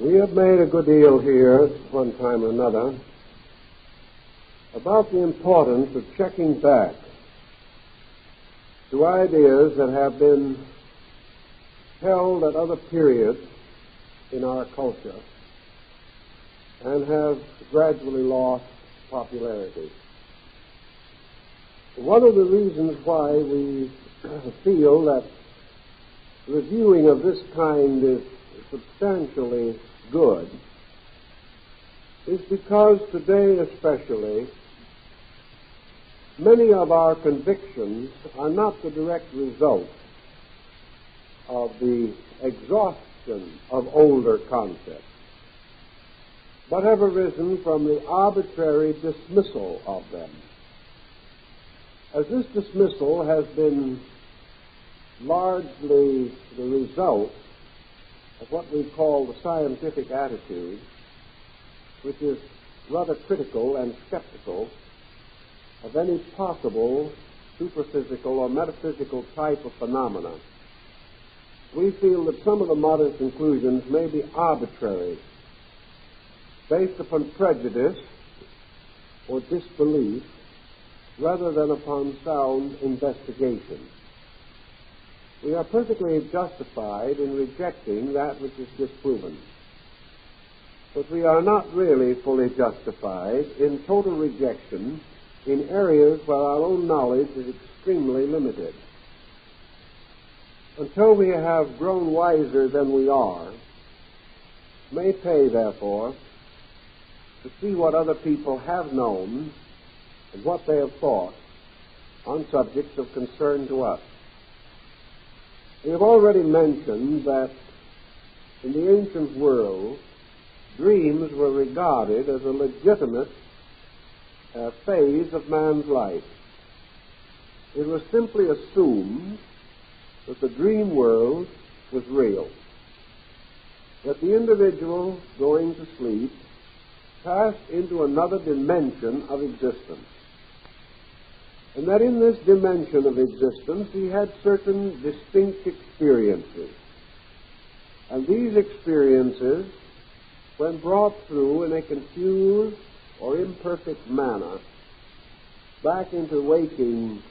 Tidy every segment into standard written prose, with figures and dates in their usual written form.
We have made a good deal here, at one time or another, about the importance of checking back to ideas that have been held at other periods in our culture and have gradually lost popularity. One of the reasons why we feel that reviewing of this kind is substantially good is because today especially many of our convictions are not the direct result of the exhaustion of older concepts, but have arisen from the arbitrary dismissal of them. As this dismissal has been largely the result of what we call the scientific attitude, which is rather critical and skeptical of any possible superphysical or metaphysical type of phenomena, we feel that some of the modern conclusions may be arbitrary, based upon prejudice or disbelief, rather than upon sound investigation. We are perfectly justified in rejecting that which is disproven, but we are not really fully justified in total rejection in areas where our own knowledge is extremely limited. Until we have grown wiser than we are, it may pay, therefore, to see what other people have known and what they have thought on subjects of concern to us. We have already mentioned that in the ancient world, dreams were regarded as a legitimate phase of man's life. It was simply assumed that the dream world was real, that the individual going to sleep passed into another dimension of existence, and that in this dimension of existence he had certain distinct experiences. And these experiences, when brought through in a confused or imperfect manner back into waking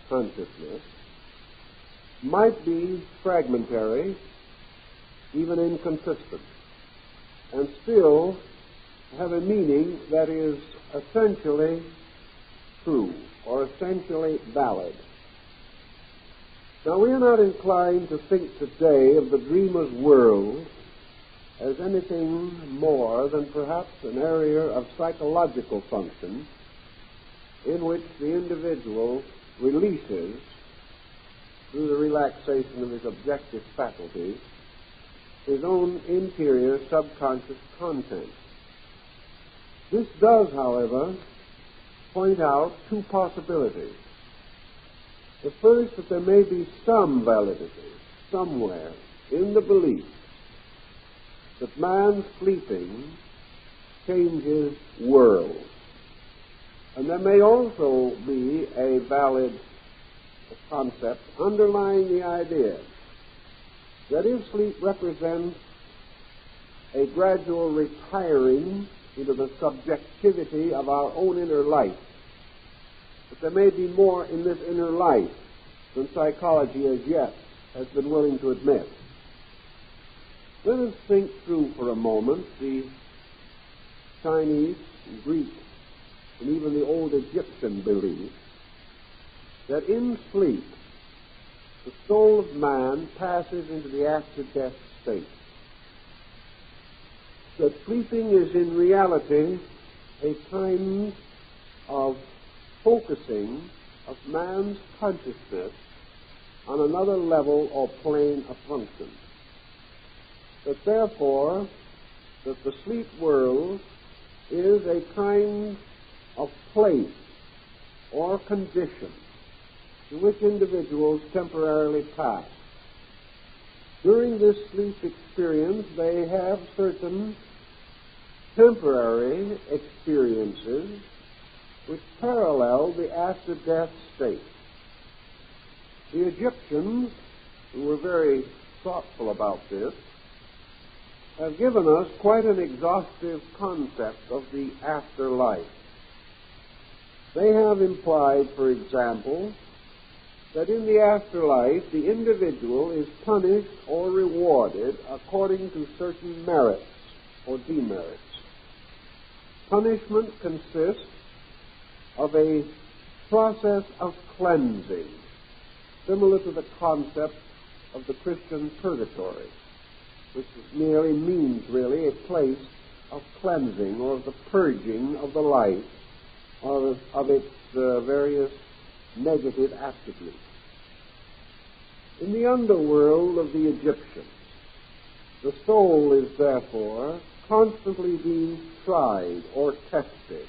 consciousness, might be fragmentary, even inconsistent, and still have a meaning that is essentially true or essentially valid. Now, we are not inclined to think today of the dreamer's world as anything more than perhaps an area of psychological function in which the individual releases, through the relaxation of his objective faculties, his own interior subconscious content. This does, however, point out two possibilities. The first, that there may be some validity somewhere in the belief that man sleeping changes world. And there may also be a valid concept underlying the idea that if sleep represents a gradual retiring into the subjectivity of our own inner life, that there may be more in this inner life than psychology as yet has been willing to admit. Let us think through for a moment the Chinese, and Greek, and even the old Egyptian belief that in sleep the soul of man passes into the after-death state. That sleeping is in reality a kind of focusing of man's consciousness on another level or plane of function. That therefore, that the sleep world is a kind of place or condition to which individuals temporarily pass. During this sleep experience, they have certain temporary experiences which parallel the after-death state. The Egyptians, who were very thoughtful about this, have given us quite an exhaustive concept of the afterlife. They have implied, for example, that in the afterlife the individual is punished or rewarded according to certain merits or demerits. Punishment consists of a process of cleansing, similar to the concept of the Christian purgatory, which merely means really a place of cleansing or of the purging of the life of its various negative attributes. In the underworld of the Egyptians, the soul is therefore constantly being tried or tested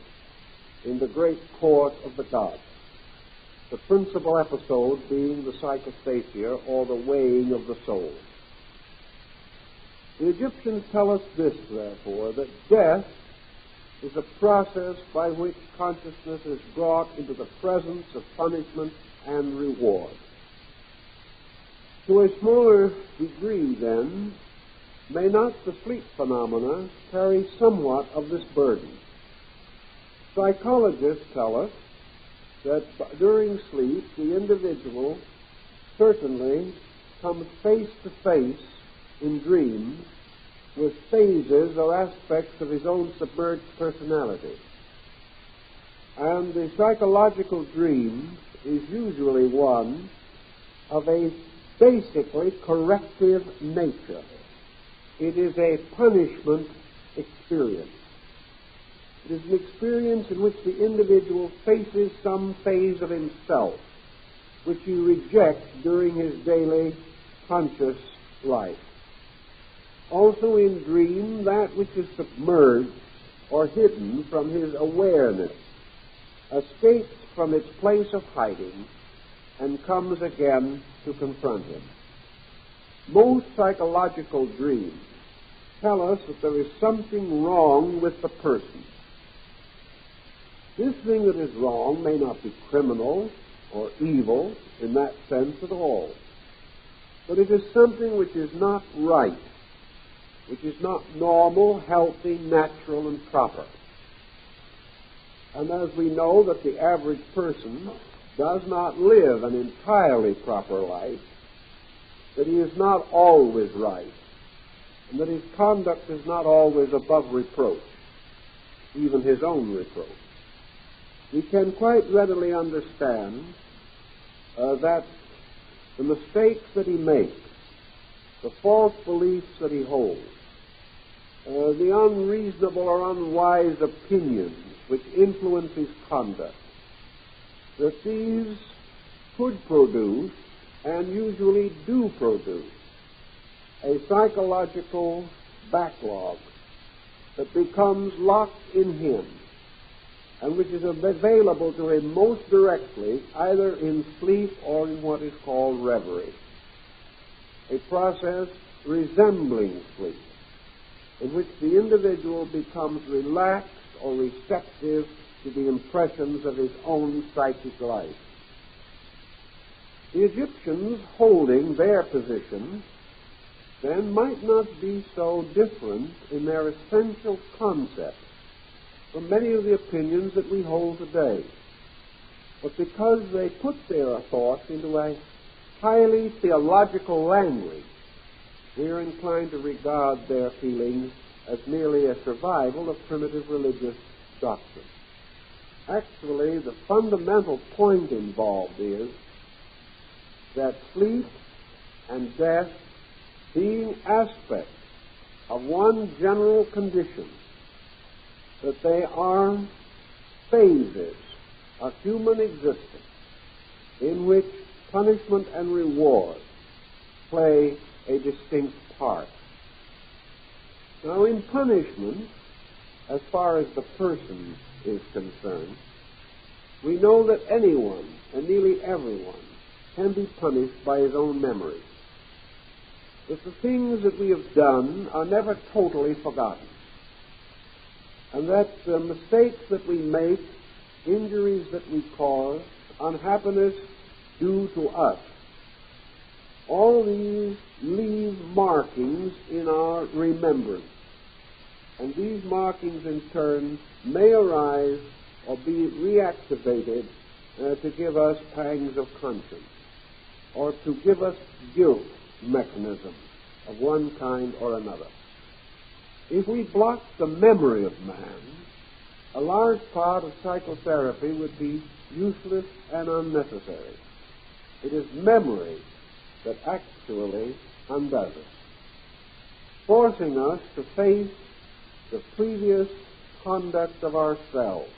in the great court of the gods, the principal episode being the psychostasia, or the weighing of the soul. The Egyptians tell us this, therefore, that death is a process by which consciousness is brought into the presence of punishment and reward. To a smaller degree, then, may not the sleep phenomena carry somewhat of this burden? Psychologists tell us that during sleep the individual certainly comes face to face in dreams with phases or aspects of his own submerged personality. And the psychological dream is usually one of a basically corrective nature. It is a punishment experience. It is an experience in which the individual faces some phase of himself which he rejects during his daily conscious life. Also in dream, that which is submerged or hidden from his awareness escapes from its place of hiding and comes again to confront him. Most psychological dreams tell us that there is something wrong with the person. This thing that is wrong may not be criminal or evil in that sense at all, but it is something which is not right, which is not normal, healthy, natural, and proper. And as we know that the average person does not live an entirely proper life, that he is not always right, and that his conduct is not always above reproach, even his own reproach, we can quite readily understand that the mistakes that he makes, the false beliefs that he holds, the unreasonable or unwise opinions which influence his conduct, that these could produce, and usually do produce, a psychological backlog that becomes locked in him and which is available to him most directly either in sleep or in what is called reverie, a process resembling sleep, in which the individual becomes relaxed or receptive to the impressions of his own psychic life. The Egyptians, holding their position, then might not be so different in their essential concepts from many of the opinions that we hold today. But because they put their thoughts into a highly theological language, we are inclined to regard their feelings as merely a survival of primitive religious doctrine. Actually, the fundamental point involved is that sleep and death, being aspects of one general condition, that they are phases of human existence in which punishment and reward play a distinct part. Now, in punishment, as far as the person is concerned, we know that anyone and nearly everyone can be punished by his own memory. That the things that we have done are never totally forgotten, and that the mistakes that we make, injuries that we cause, unhappiness due to us, all these leave markings in our remembrance. And these markings, in turn, may arise or be reactivated to give us pangs of conscience, or to give us guilt mechanisms of one kind or another. If we block the memory of man, a large part of psychotherapy would be useless and unnecessary. It is memory that actually undoes us, forcing us to face the previous conduct of ourselves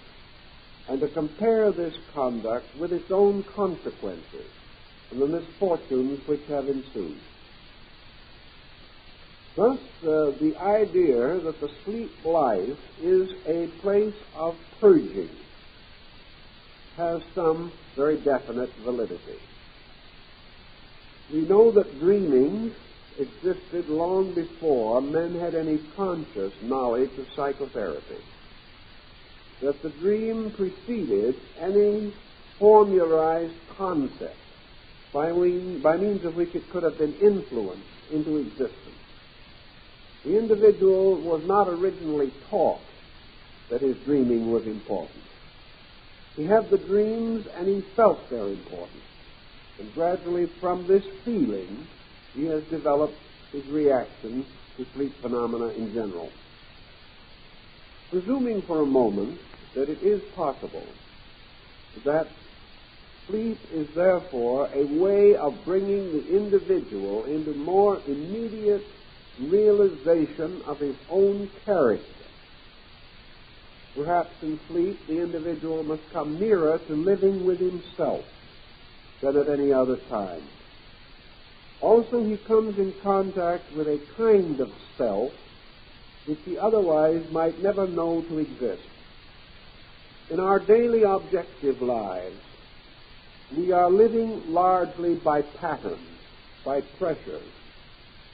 and to compare this conduct with its own consequences and the misfortunes which have ensued. Thus, the idea that the sleep life is a place of purging has some very definite validity. We know that dreaming existed long before men had any conscious knowledge of psychotherapy, that the dream preceded any formularized concept by means of which it could have been influenced into existence. The individual was not originally taught that his dreaming was important. He had the dreams and he felt their importance. And gradually from this feeling, he has developed his reaction to sleep phenomena in general. Presuming for a moment that it is possible that sleep is therefore a way of bringing the individual into more immediate realization of his own character. Perhaps in sleep the individual must come nearer to living with himself than at any other time. Also, he comes in contact with a kind of self which he otherwise might never know to exist. In our daily objective lives, we are living largely by patterns, by pressures,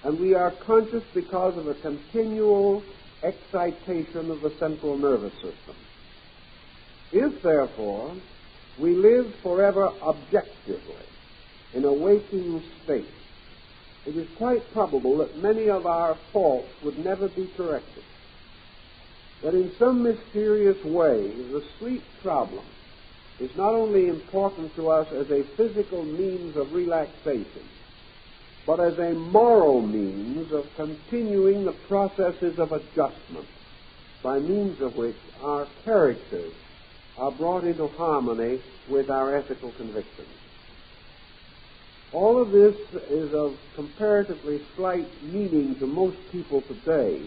and we are conscious because of a continual excitation of the central nervous system. If, therefore, we live forever objectively in a waking state, it is quite probable that many of our faults would never be corrected. That in some mysterious way, the sleep problem is not only important to us as a physical means of relaxation, but as a moral means of continuing the processes of adjustment, by means of which our characters are brought into harmony with our ethical convictions. All of this is of comparatively slight meaning to most people today,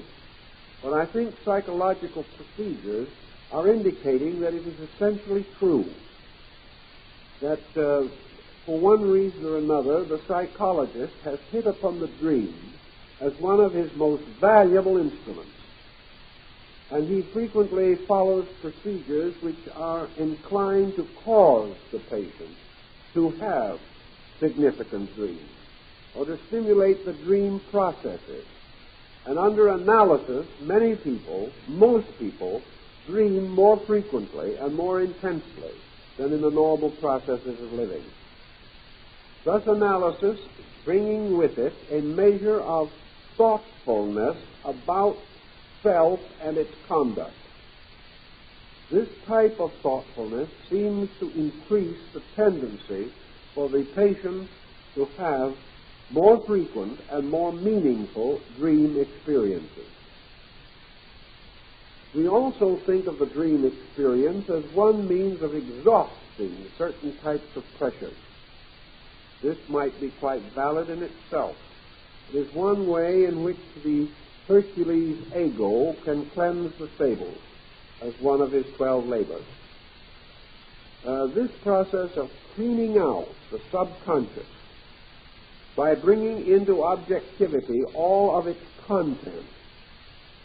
but I think psychological procedures are indicating that it is essentially true, that for one reason or another, the psychologist has hit upon the dream as one of his most valuable instruments. And he frequently follows procedures which are inclined to cause the patient to have significant dreams, or to stimulate the dream processes. And under analysis, many people, most people, dream more frequently and more intensely than in the normal processes of living. Thus analysis bringing with it a measure of thoughtfulness about self and its conduct. This type of thoughtfulness seems to increase the tendency for the patient to have more frequent and more meaningful dream experiences. We also think of the dream experience as one means of exhausting certain types of pressures. This might be quite valid in itself. It is one way in which the Hercules' ego can cleanse the stables, as one of his 12 labors. This process of cleaning out the subconscious by bringing into objectivity all of its content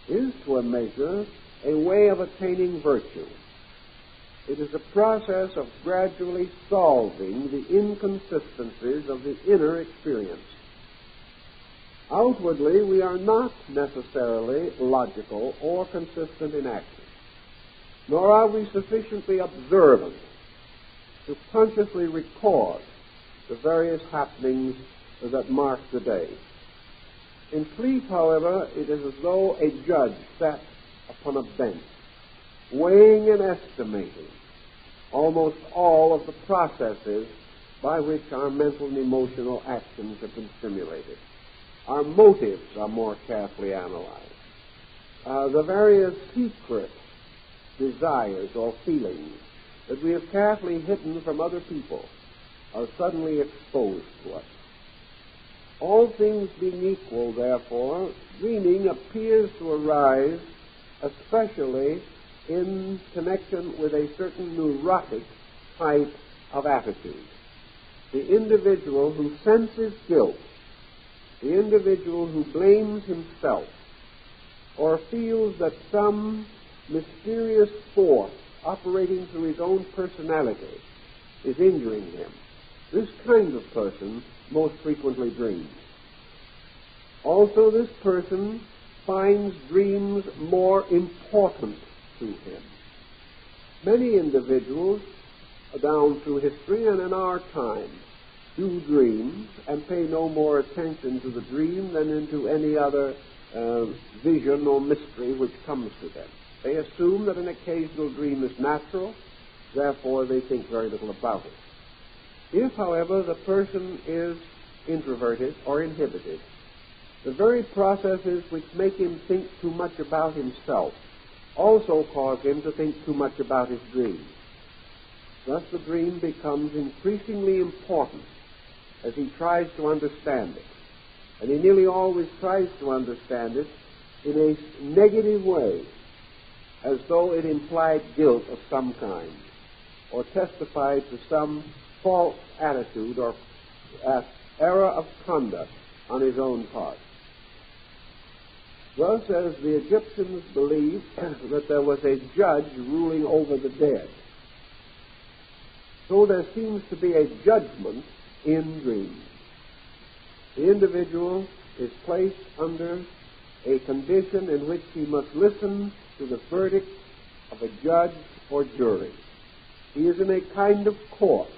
is, to a measure, a way of attaining virtue. It is a process of gradually solving the inconsistencies of the inner experience. Outwardly, we are not necessarily logical or consistent in action, nor are we sufficiently observant to consciously record the various happenings that mark the day. In sleep, however, it is as though a judge sat upon a bench, weighing and estimating almost all of the processes by which our mental and emotional actions have been stimulated. Our motives are more carefully analyzed. The various secret desires or feelings that we have carefully hidden from other people are suddenly exposed to us. All things being equal, therefore, dreaming appears to arise especially in connection with a certain neurotic type of attitude. The individual who senses guilt, the individual who blames himself, or feels that some mysterious force operating through his own personality is injuring him. This kind of person most frequently dreams. Also, this person finds dreams more important to him. Many individuals, down through history and in our time, do dreams and pay no more attention to the dream than into any other vision or mystery which comes to them. They assume that an occasional dream is natural, therefore they think very little about it. If, however, the person is introverted or inhibited, the very processes which make him think too much about himself also cause him to think too much about his dream. Thus the dream becomes increasingly important as he tries to understand it. And he nearly always tries to understand it in a negative way, as though it implied guilt of some kind, or testified to some false attitude or error of conduct on his own part. Thus, as the Egyptians believed that there was a judge ruling over the dead, so there seems to be a judgment in dreams. The individual is placed under a condition in which he must listen to the verdict of a judge or jury. He is in a kind of court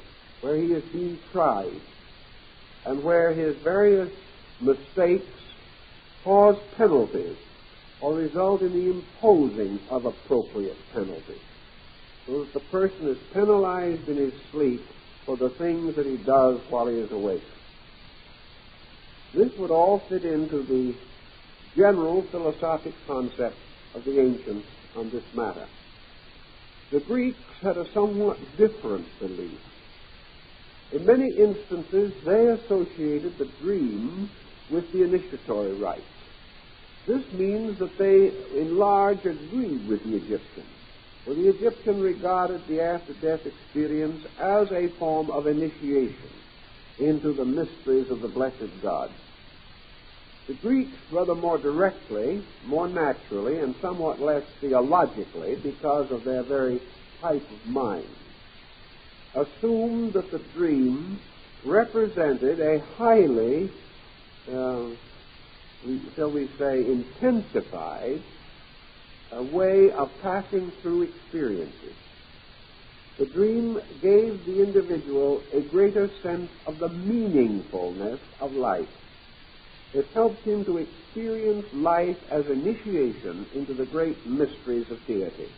where he is being tried and where his various mistakes cause penalties or result in the imposing of appropriate penalties, so that the person is penalized in his sleep for the things that he does while he is awake. This would all fit into the general philosophic concept of the ancients on this matter. The Greeks had a somewhat different belief. In many instances, they associated the dream with the initiatory rites. This means that they, in large, agreed with the Egyptians. For the Egyptian regarded the after-death experience as a form of initiation into the mysteries of the blessed God. The Greeks, rather more directly, more naturally, and somewhat less theologically, because of their very type of mind, assumed that the dream represented a highly, shall we say, intensified way of passing through experiences. The dream gave the individual a greater sense of the meaningfulness of life. It helped him to experience life as initiation into the great mysteries of deity.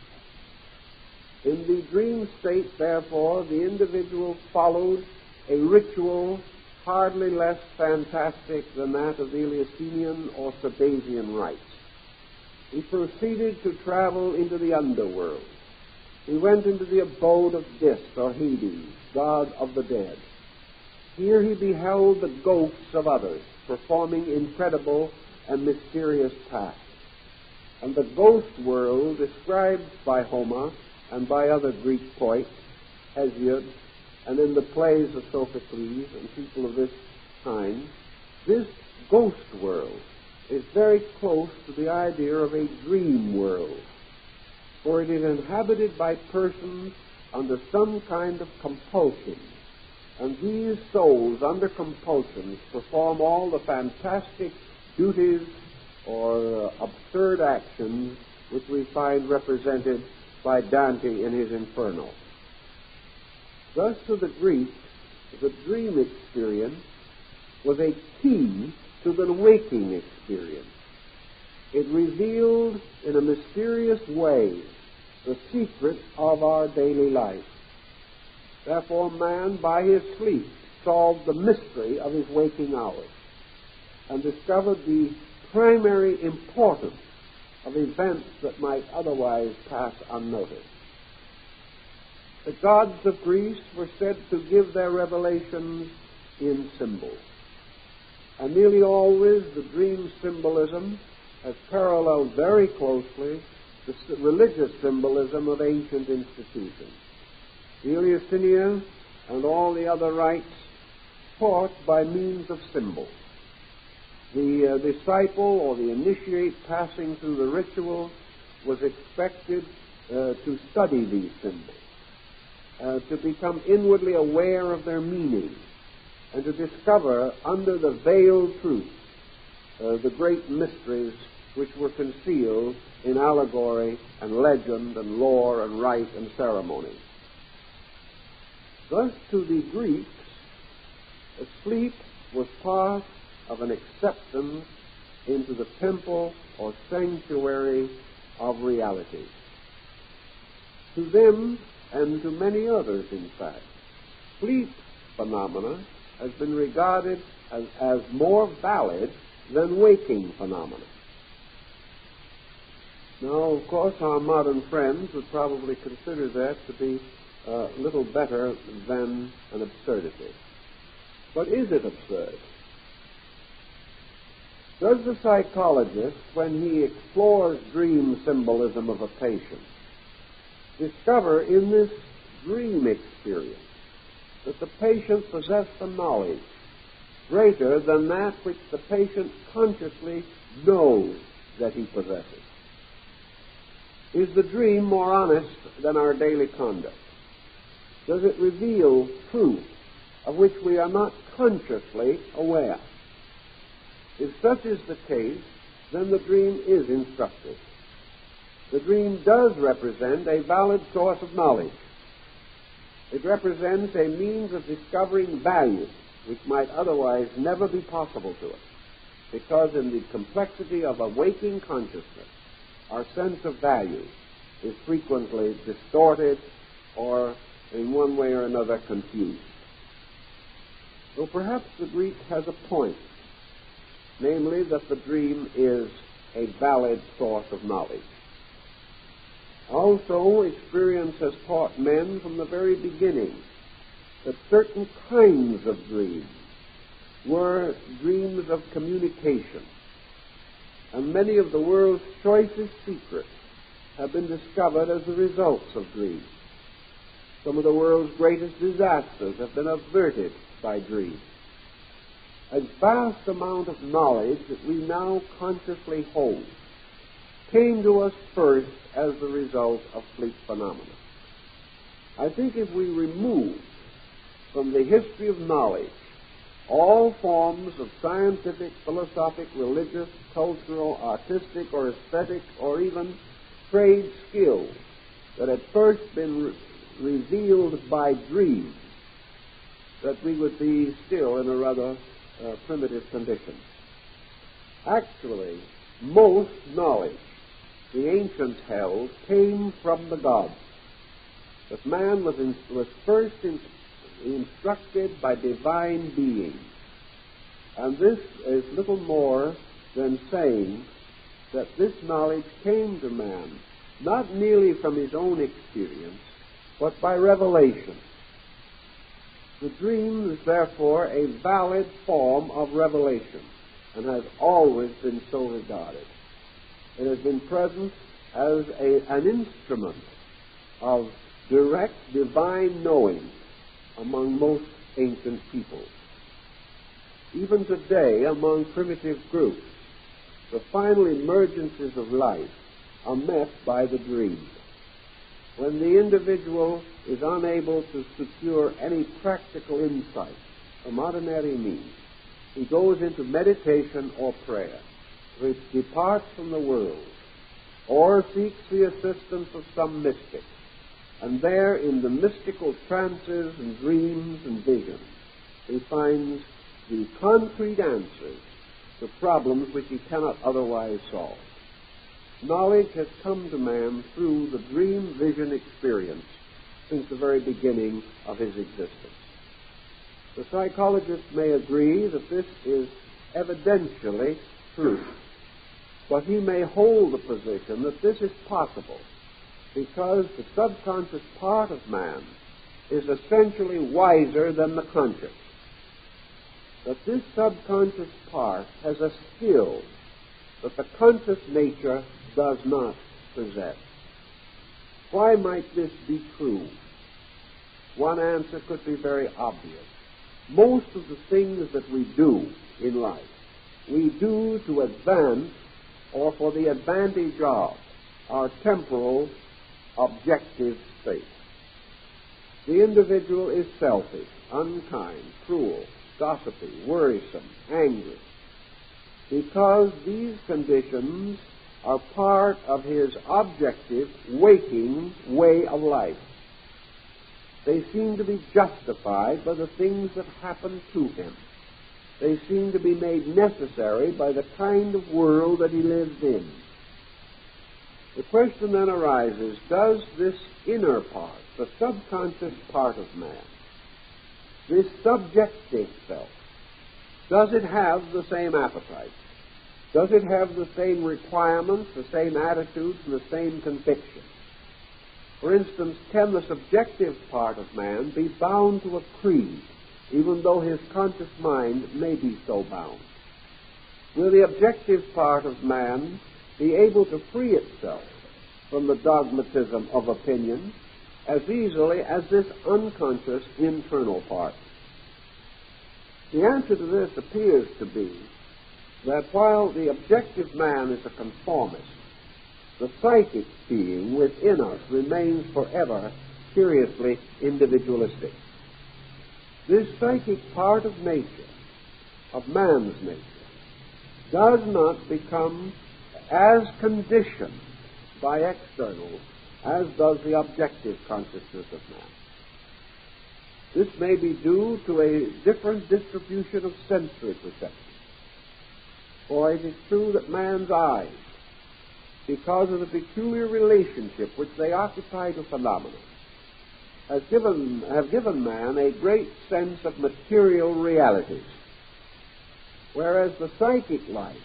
In the dream state, therefore, the individual followed a ritual hardly less fantastic than that of the Eleusinian or Sabasian rites. He proceeded to travel into the underworld. He went into the abode of Dis, or Hades, god of the dead. Here he beheld the ghosts of others performing incredible and mysterious tasks. And the ghost world, described by Homer and by other Greek poets, Hesiod, and in the plays of Sophocles and people of this kind, this ghost world is very close to the idea of a dream world, for it is inhabited by persons under some kind of compulsion, and these souls under compulsions perform all the fantastic duties or absurd actions which we find represented by Dante in his Inferno. Thus, to the Greeks, the dream experience was a key to the waking experience. It revealed in a mysterious way the secret of our daily life. Therefore, man, by his sleep, solved the mystery of his waking hours and discovered the primary importance of events that might otherwise pass unnoticed. The gods of Greece were said to give their revelations in symbols. And nearly always the dream symbolism has paralleled very closely the religious symbolism of ancient institutions. The Eleusinians and all the other rites taught by means of symbols. The disciple or the initiate passing through the ritual was expected to study these symbols, to become inwardly aware of their meaning, and to discover under the veiled truth the great mysteries which were concealed in allegory and legend and lore and rite and ceremony. Thus, to the Greeks, sleep was part of an acceptance into the temple or sanctuary of reality. To them, and to many others, in fact, sleep phenomena has been regarded as more valid than waking phenomena. Now, of course, our modern friends would probably consider that to be little better than an absurdity. But is it absurd? Does the psychologist, when he explores dream symbolism of a patient, discover in this dream experience that the patient possessed a knowledge greater than that which the patient consciously knows that he possesses? Is the dream more honest than our daily conduct? Does it reveal truth of which we are not consciously aware? If such is the case, then the dream is instructive. The dream does represent a valid source of knowledge. It represents a means of discovering value which might otherwise never be possible to us, because in the complexity of a waking consciousness, our sense of value is frequently distorted or, in one way or another, confused. So perhaps the Greek has a point, namely that the dream is a valid source of knowledge. Also, experience has taught men from the very beginning that certain kinds of dreams were dreams of communication, and many of the world's choicest secrets have been discovered as the results of dreams. Some of the world's greatest disasters have been averted by dreams. A vast amount of knowledge that we now consciously hold came to us first as the result of sleep phenomena. I think if we remove from the history of knowledge all forms of scientific, philosophic, religious, cultural, artistic, or aesthetic, or even trade skills that had first been revealed by dreams, that we would be still in a rather primitive condition. Actually, most knowledge the ancients held came from the gods. That man was first instructed by divine beings. And this is little more than saying that this knowledge came to man not merely from his own experience, but by revelation. The dream is therefore a valid form of revelation and has always been so regarded. It has been present as an instrument of direct divine knowing among most ancient peoples. Even today, among primitive groups, the final emergences of life are met by the dream. When the individual is unable to secure any practical insight from ordinary means, he goes into meditation or prayer, which departs from the world, or seeks the assistance of some mystic. And there, in the mystical trances and dreams and visions, he finds the concrete answers to problems which he cannot otherwise solve. Knowledge has come to man through the dream vision experience since the very beginning of his existence. The psychologist may agree that this is evidentially true, but he may hold the position that this is possible because the subconscious part of man is essentially wiser than the conscious. That this subconscious part has a skill that the conscious nature does not possess. Why might this be true? One answer could be very obvious. Most of the things that we do in life, we do to advance or for the advantage of our temporal objective state. The individual is selfish, unkind, cruel, gossipy, worrisome, angry, because these conditions are part of his objective, waking way of life. They seem to be justified by the things that happen to him. They seem to be made necessary by the kind of world that he lives in. The question then arises, does this inner part, the subconscious part of man, this subjective self, does it have the same appetite? Does it have the same requirements, the same attitudes, and the same convictions? For instance, can the subjective part of man be bound to a creed, even though his conscious mind may be so bound? Will the objective part of man be able to free itself from the dogmatism of opinion as easily as this unconscious internal part? The answer to this appears to be that while the objective man is a conformist, the psychic being within us remains forever curiously individualistic. This psychic part of nature, of man's nature, does not become as conditioned by externals as does the objective consciousness of man. This may be due to a different distribution of sensory perception. For it is true that man's eyes, because of the peculiar relationship which they occupy to phenomena, have given man a great sense of material realities, whereas the psychic life,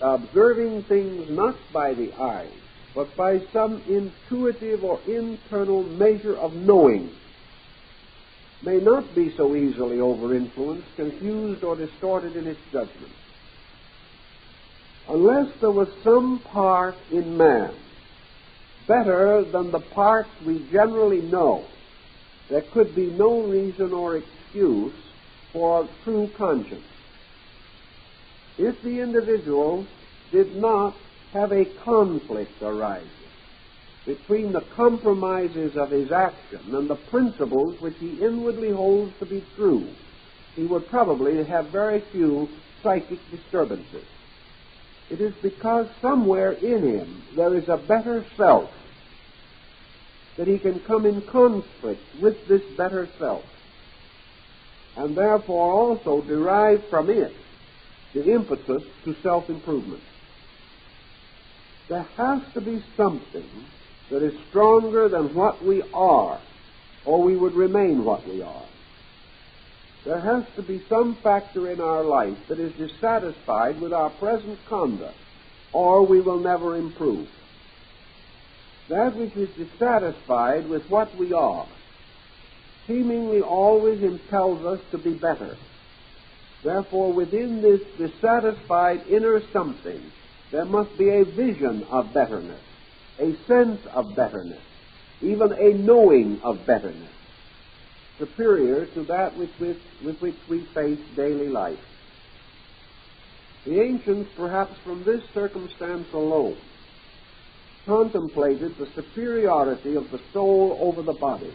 observing things not by the eyes, but by some intuitive or internal measure of knowing, may not be so easily over-influenced, confused, or distorted in its judgment. Unless there was some part in man better than the parts we generally know, there could be no reason or excuse for true conscience. If the individual did not have a conflict arising between the compromises of his action and the principles which he inwardly holds to be true, he would probably have very few psychic disturbances. It is because somewhere in him there is a better self that he can come in conflict with this better self, and therefore also derive from it the impetus to self-improvement. There has to be something that is stronger than what we are, or we would remain what we are. There has to be some factor in our life that is dissatisfied with our present conduct, or we will never improve. That which is dissatisfied with what we are seemingly always impels us to be better. Therefore, within this dissatisfied inner something, there must be a vision of betterness, a sense of betterness, even a knowing of betterness, superior to that with which we face daily life. The ancients, perhaps from this circumstance alone, contemplated the superiority of the soul over the body,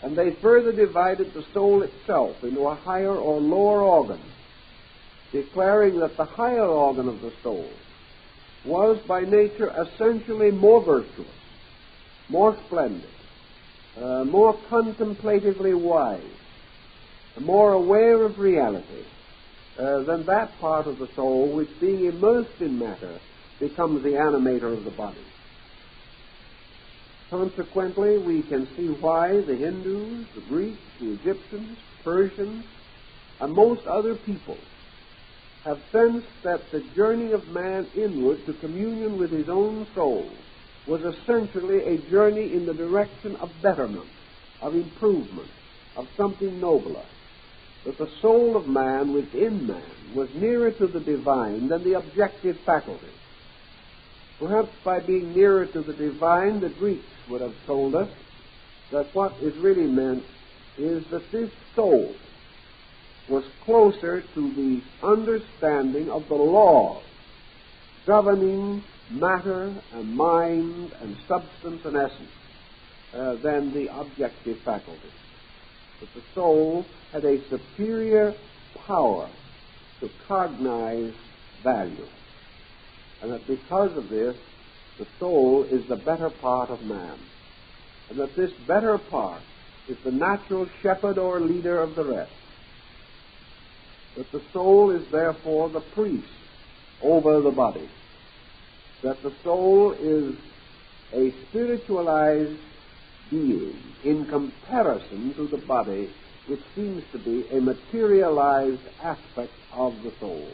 and they further divided the soul itself into a higher or lower organ, declaring that the higher organ of the soul was by nature essentially more virtuous, more splendid, more contemplatively wise, more aware of reality than that part of the soul which, being immersed in matter, becomes the animator of the body. Consequently, we can see why the Hindus, the Greeks, the Egyptians, Persians, and most other peoples have sensed that the journey of man inward to communion with his own soul was essentially a journey in the direction of betterment, of improvement, of something nobler. That the soul of man within man was nearer to the divine than the objective faculty. Perhaps by being nearer to the divine, the Greeks would have told us that what is really meant is that this soul was closer to the understanding of the laws governing matter and mind and substance and essence than the objective faculty. That the soul had a superior power to cognize value, and that because of this, the soul is the better part of man, and that this better part is the natural shepherd or leader of the rest. That the soul is therefore the priest over the body. That the soul is a spiritualized being in comparison to the body, which seems to be a materialized aspect of the soul.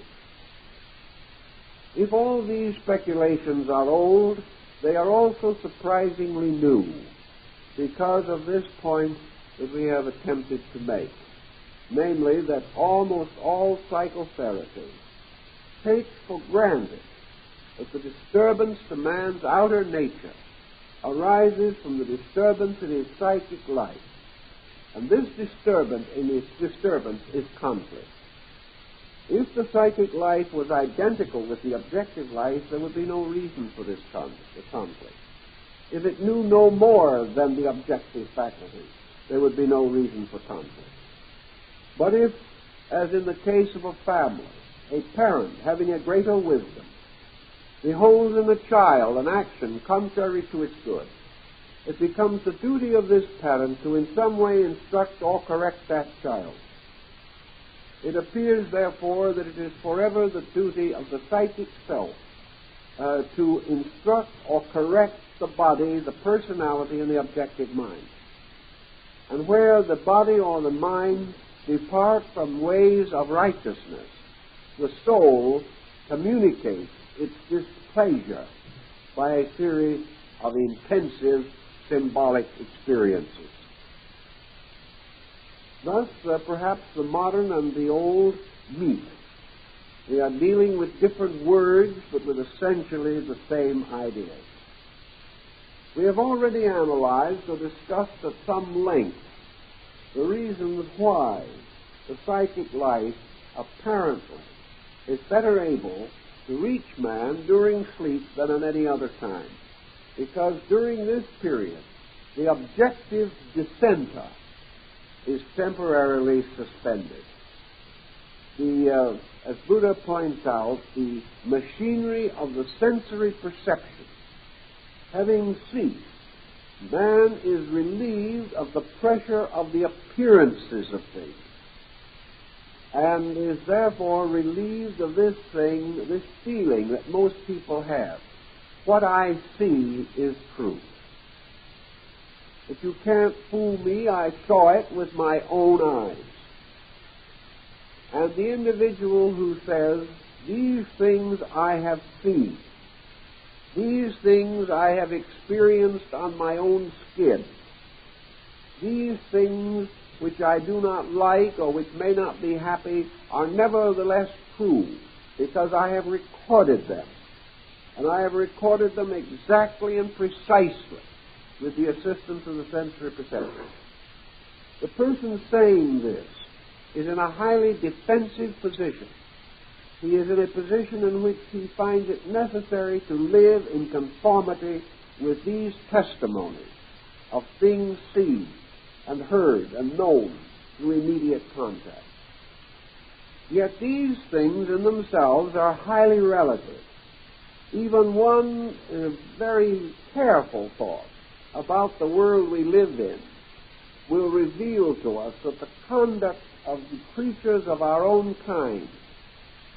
If all these speculations are old, they are also surprisingly new because of this point that we have attempted to make, namely that almost all psychotherapy takes for granted that the disturbance to man's outer nature arises from the disturbance in his psychic life, and this disturbance is conflict. If the psychic life was identical with the objective life, there would be no reason for this conflict. If it knew no more than the objective faculty, there would be no reason for conflict. But if, as in the case of a family, a parent having a greater wisdom beholds in a child an action contrary to its good, it becomes the duty of this parent to in some way instruct or correct that child. It appears, therefore, that it is forever the duty of the psychic self to instruct or correct the body, the personality, and the objective mind. And where the body or the mind depart from ways of righteousness, the soul communicates its displeasure by a series of intensive symbolic experiences. Thus, perhaps the modern and the old meet. We are dealing with different words, but with essentially the same ideas. We have already analyzed or discussed at some length the reasons why the psychic life apparently is better able to reach man during sleep than at any other time. Because during this period, the objective dissenter is temporarily suspended. As Buddha points out, the machinery of the sensory perception having ceased, man is relieved of the pressure of the appearances of things, and is therefore relieved of this feeling that most people have. What I see is true. If you can't fool me, I saw it with my own eyes. And the individual who says, these things I have seen, these things I have experienced on my own skin, these things which I do not like or which may not be happy are nevertheless true because I have recorded them. And I have recorded them exactly and precisely with the assistance of the sensory perception. The person saying this is in a highly defensive position. He is in a position in which he finds it necessary to live in conformity with these testimonies of things seen and heard and known through immediate contact. Yet these things in themselves are highly relative. Even one very careful thought about the world we live in will reveal to us that the conduct of the creatures of our own kind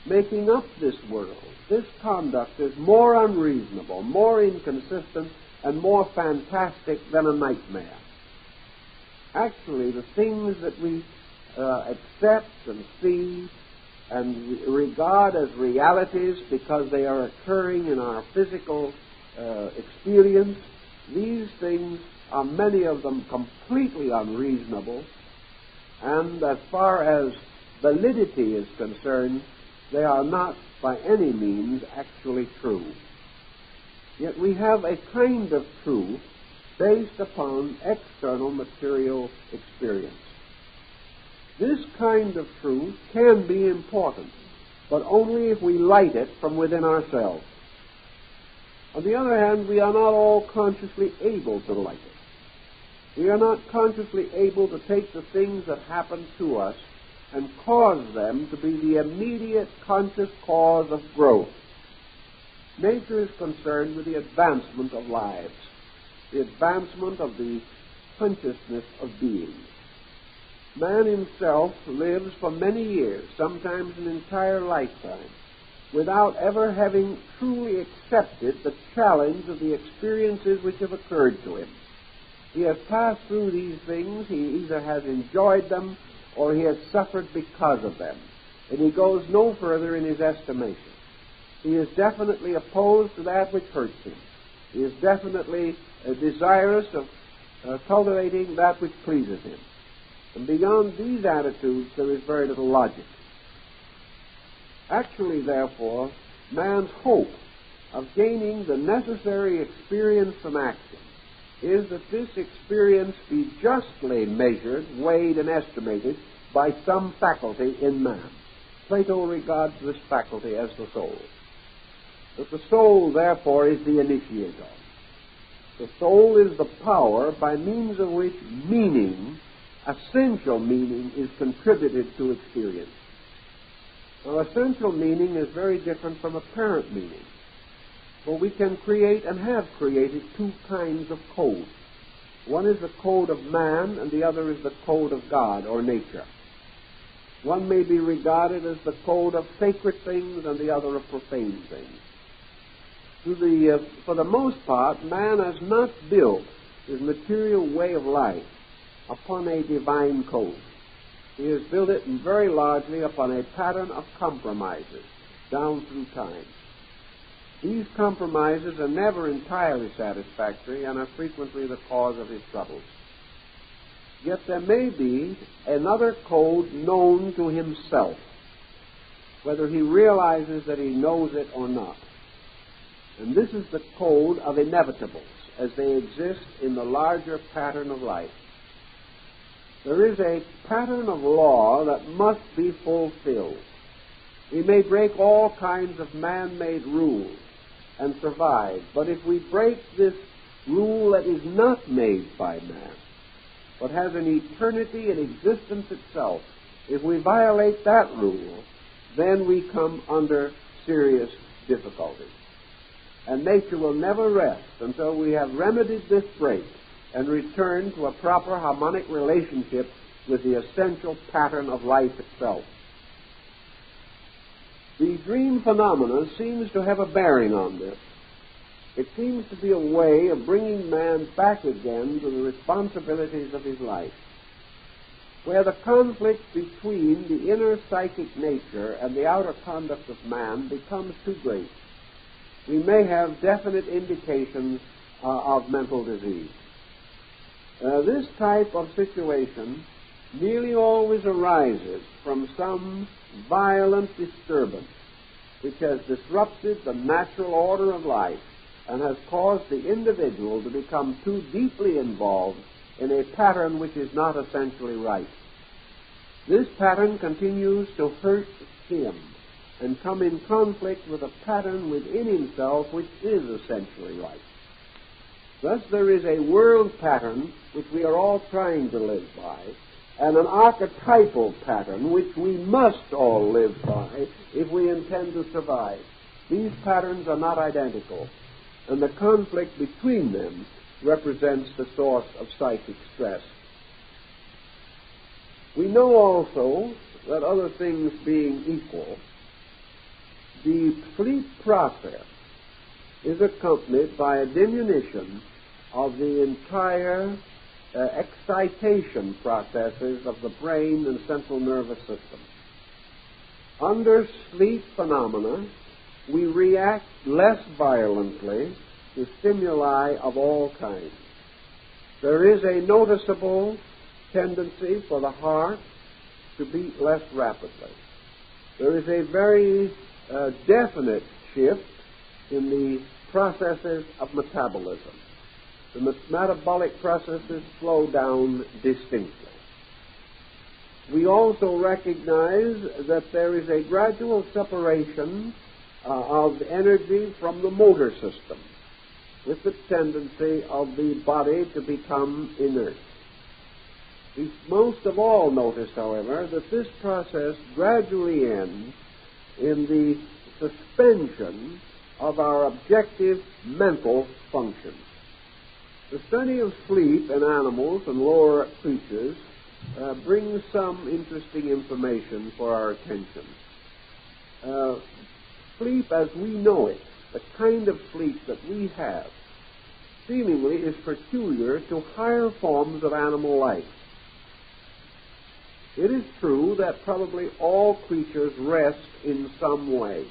making up this world, this conduct is more unreasonable, more inconsistent, and more fantastic than a nightmare. Actually, the things that we accept and see and regard as realities because they are occurring in our physical experience, these things are many of them completely unreasonable, and as far as validity is concerned, they are not by any means actually true. Yet we have a kind of truth based upon external material experience. This kind of truth can be important, but only if we light it from within ourselves. On the other hand, we are not all consciously able to light it. We are not consciously able to take the things that happen to us and cause them to be the immediate conscious cause of growth. Nature is concerned with the advancement of lives, the advancement of the consciousness of being. Man himself lives for many years, sometimes an entire lifetime, without ever having truly accepted the challenge of the experiences which have occurred to him. He has passed through these things, he either has enjoyed them or he has suffered because of them, and he goes no further in his estimation. He is definitely opposed to that which hurts him. He is definitely desirous of cultivating that which pleases him. And beyond these attitudes, there is very little logic. Actually, therefore, man's hope of gaining the necessary experience from action is that this experience be justly measured, weighed, and estimated by some faculty in man. Plato regards this faculty as the soul. That the soul, therefore, is the initiator. The soul is the power by means of which meaning, essential meaning, is contributed to experience. Now, essential meaning is very different from apparent meaning. For we can create and have created two kinds of code. One is the code of man, and the other is the code of God or nature. One may be regarded as the code of sacred things and the other of profane things. For the most part, man has not built his material way of life upon a divine code. He has built it very largely upon a pattern of compromises down through time. These compromises are never entirely satisfactory and are frequently the cause of his troubles. Yet there may be another code known to himself, whether he realizes that he knows it or not. And this is the code of inevitables as they exist in the larger pattern of life. There is a pattern of law that must be fulfilled. We may break all kinds of man-made rules and survive, but if we break this rule that is not made by man, but has an eternity in existence itself, if we violate that rule, then we come under serious difficulties. And nature will never rest until we have remedied this break and returned to a proper harmonic relationship with the essential pattern of life itself. The dream phenomena seems to have a bearing on this. It seems to be a way of bringing man back again to the responsibilities of his life. Where the conflict between the inner psychic nature and the outer conduct of man becomes too great, we may have definite indications of mental disease. This type of situation nearly always arises from some violent disturbance which has disrupted the natural order of life and has caused the individual to become too deeply involved in a pattern which is not essentially right. This pattern continues to hurt him and come in conflict with a pattern within himself which is essentially right. Thus there is a world pattern which we are all trying to live by, and an archetypal pattern which we must all live by if we intend to survive. These patterns are not identical, and the conflict between them represents the source of psychic stress. We know also that, other things being equal, the sleep process is accompanied by a diminution of the entire excitation processes of the brain and central nervous system. Under sleep phenomena, we react less violently to stimuli of all kinds. There is a noticeable tendency for the heart to beat less rapidly. There is a very definite shift in the processes of metabolism. The metabolic processes slow down distinctly. We also recognize that there is a gradual separation of energy from the motor system, with the tendency of the body to become inert. We most of all notice, however, that this process gradually ends in the suspension of our objective mental functions. The study of sleep in animals and lower creatures brings some interesting information for our attention. Sleep as we know it, the kind of sleep that we have, seemingly is peculiar to higher forms of animal life. It is true that probably all creatures rest in some way.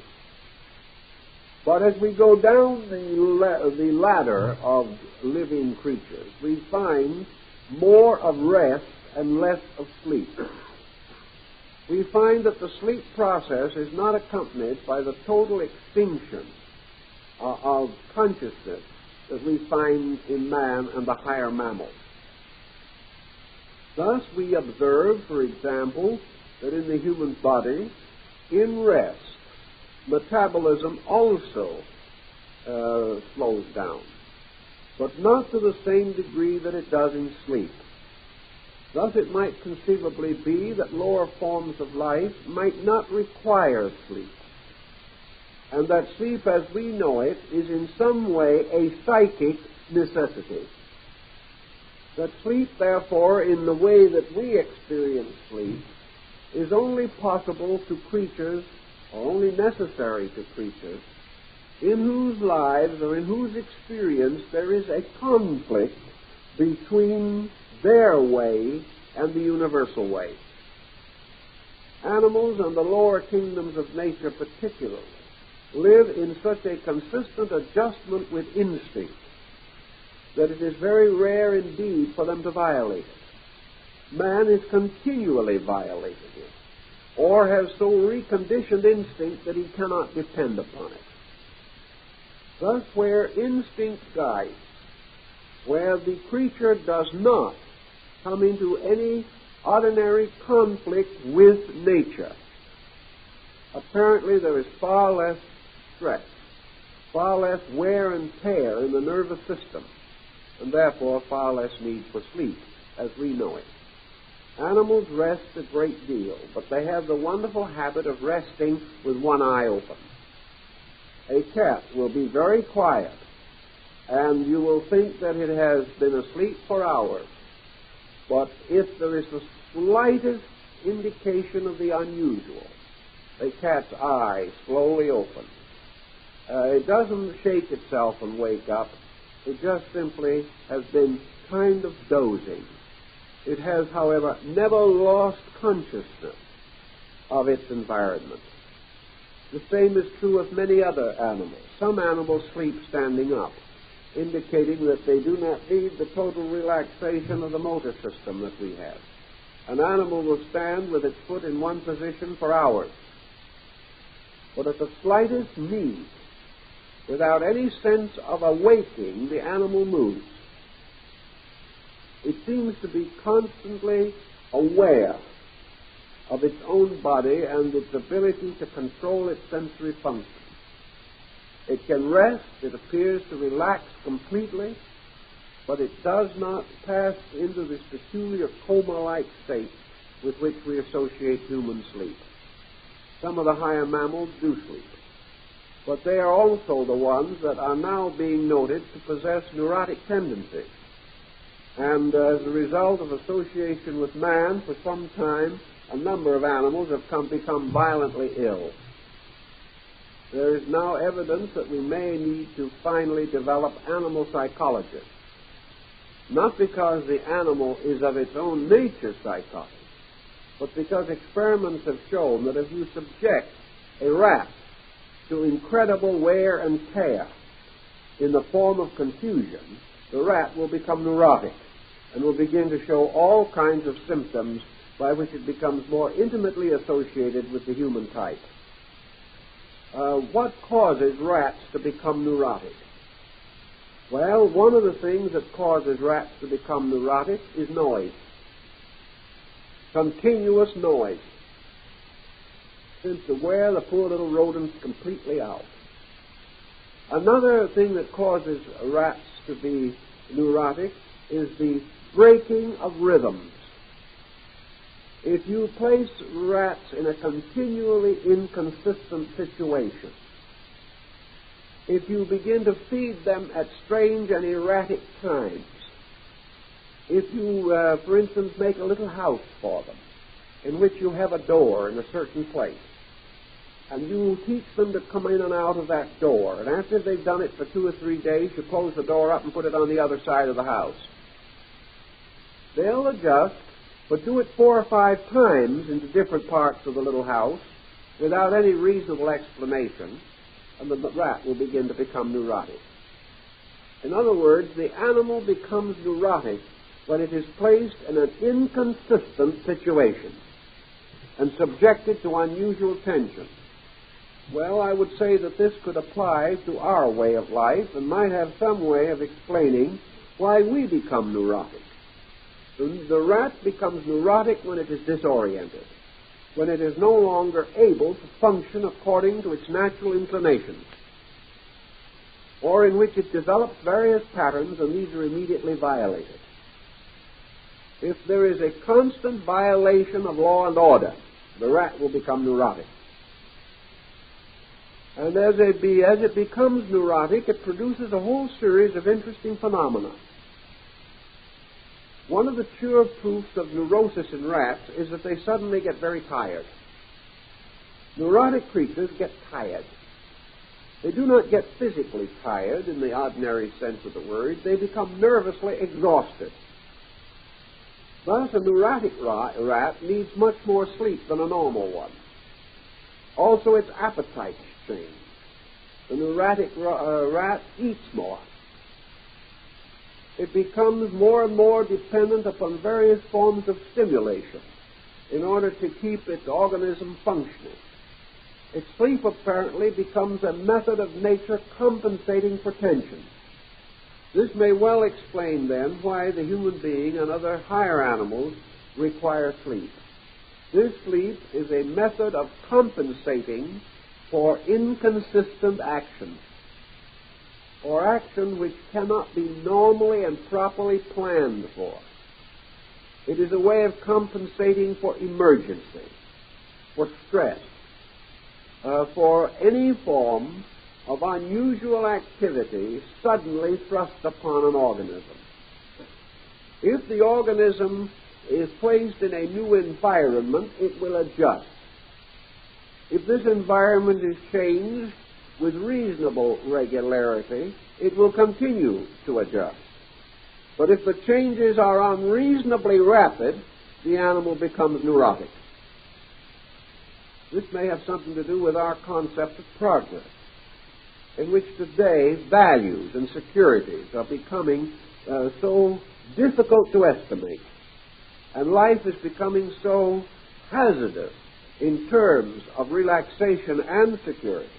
But as we go down the ladder of living creatures, we find more of rest and less of sleep. We find that the sleep process is not accompanied by the total extinction of consciousness that we find in man and the higher mammals. Thus, we observe, for example, that in the human body, in rest, metabolism also slows down, but not to the same degree that it does in sleep. Thus, it might conceivably be that lower forms of life might not require sleep, and that sleep as we know it is in some way a psychic necessity. That sleep, therefore, in the way that we experience sleep, is only possible to creatures, or only necessary to creatures, in whose lives or in whose experience there is a conflict between their way and the universal way. Animals and the lower kingdoms of nature particularly live in such a consistent adjustment with instinct that it is very rare indeed for them to violate it. Man is continually violating it, or has so reconditioned instinct that he cannot depend upon it. Thus, where instinct guides, where the creature does not come into any ordinary conflict with nature, apparently there is far less stress, far less wear and tear in the nervous system, and therefore far less need for sleep as we know it. Animals rest a great deal, but they have the wonderful habit of resting with one eye open. A cat will be very quiet, and you will think that it has been asleep for hours. But if there is the slightest indication of the unusual, a cat's eye slowly opens. It doesn't shake itself and wake up. It just simply has been kind of dozing. It has, however, never lost consciousness of its environment. The same is true of many other animals. Some animals sleep standing up, indicating that they do not need the total relaxation of the motor system that we have. An animal will stand with its foot in one position for hours, but at the slightest need, without any sense of awaking, the animal moves. It seems to be constantly aware of its own body and its ability to control its sensory functions. It can rest, it appears to relax completely, but it does not pass into this peculiar coma-like state with which we associate human sleep. Some of the higher mammals do sleep, but they are also the ones that are now being noted to possess neurotic tendencies. And as a result of association with man, for some time, a number of animals have become violently ill. There is now evidence that we may need to finally develop animal psychologists. Not because the animal is of its own nature psychotic, but because experiments have shown that if you subject a rat to incredible wear and tear in the form of confusion, the rat will become neurotic and will begin to show all kinds of symptoms by which it becomes more intimately associated with the human type. What causes rats to become neurotic? Well, one of the things that causes rats to become neurotic is noise. Continuous noise. Seems to wear the poor little rodents completely out. Another thing that causes rats to be neurotic is the breaking of rhythms. If you place rats in a continually inconsistent situation, if you begin to feed them at strange and erratic times, if you, for instance, make a little house for them in which you have a door in a certain place, and you teach them to come in and out of that door, and after they've done it for 2 or 3 days, you close the door up and put it on the other side of the house. They'll adjust, but do it 4 or 5 times into different parts of the little house without any reasonable explanation, and the rat will begin to become neurotic. In other words, the animal becomes neurotic when it is placed in an inconsistent situation and subjected to unusual tension. Well, I would say that this could apply to our way of life and might have some way of explaining why we become neurotic. The rat becomes neurotic when it is disoriented, when it is no longer able to function according to its natural inclinations, or in which it develops various patterns and these are immediately violated. If there is a constant violation of law and order, the rat will become neurotic. And as it becomes neurotic, it produces a whole series of interesting phenomena. One of the sure proofs of neurosis in rats is that they suddenly get very tired. Neurotic creatures get tired. They do not get physically tired in the ordinary sense of the word. They become nervously exhausted. Thus, a neurotic rat needs much more sleep than a normal one. Also, its appetite change. The neurotic rat eats more. It becomes more and more dependent upon various forms of stimulation in order to keep its organism functioning. Its sleep apparently becomes a method of nature compensating for tension. This may well explain, then, why the human being and other higher animals require sleep. This sleep is a method of compensating for inconsistent action, or action which cannot be normally and properly planned for. It is a way of compensating for emergency, for stress, for any form of unusual activity suddenly thrust upon an organism. If the organism is placed in a new environment, it will adjust. If this environment is changed with reasonable regularity, it will continue to adjust. But if the changes are unreasonably rapid, the animal becomes neurotic. This may have something to do with our concept of progress, in which today values and securities are becoming so difficult to estimate, and life is becoming so hazardous in terms of relaxation and security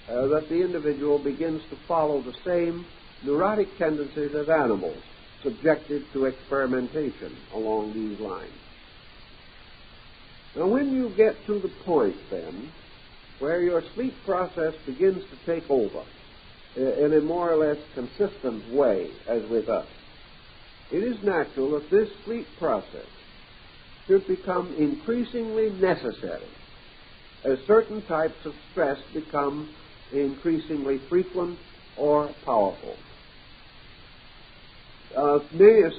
that the individual begins to follow the same neurotic tendencies as animals subjected to experimentation along these lines. Now, when you get to the point, then, where your sleep process begins to take over in a more or less consistent way, as with us, it is natural that this sleep process should become increasingly necessary as certain types of stress become increasingly frequent or powerful.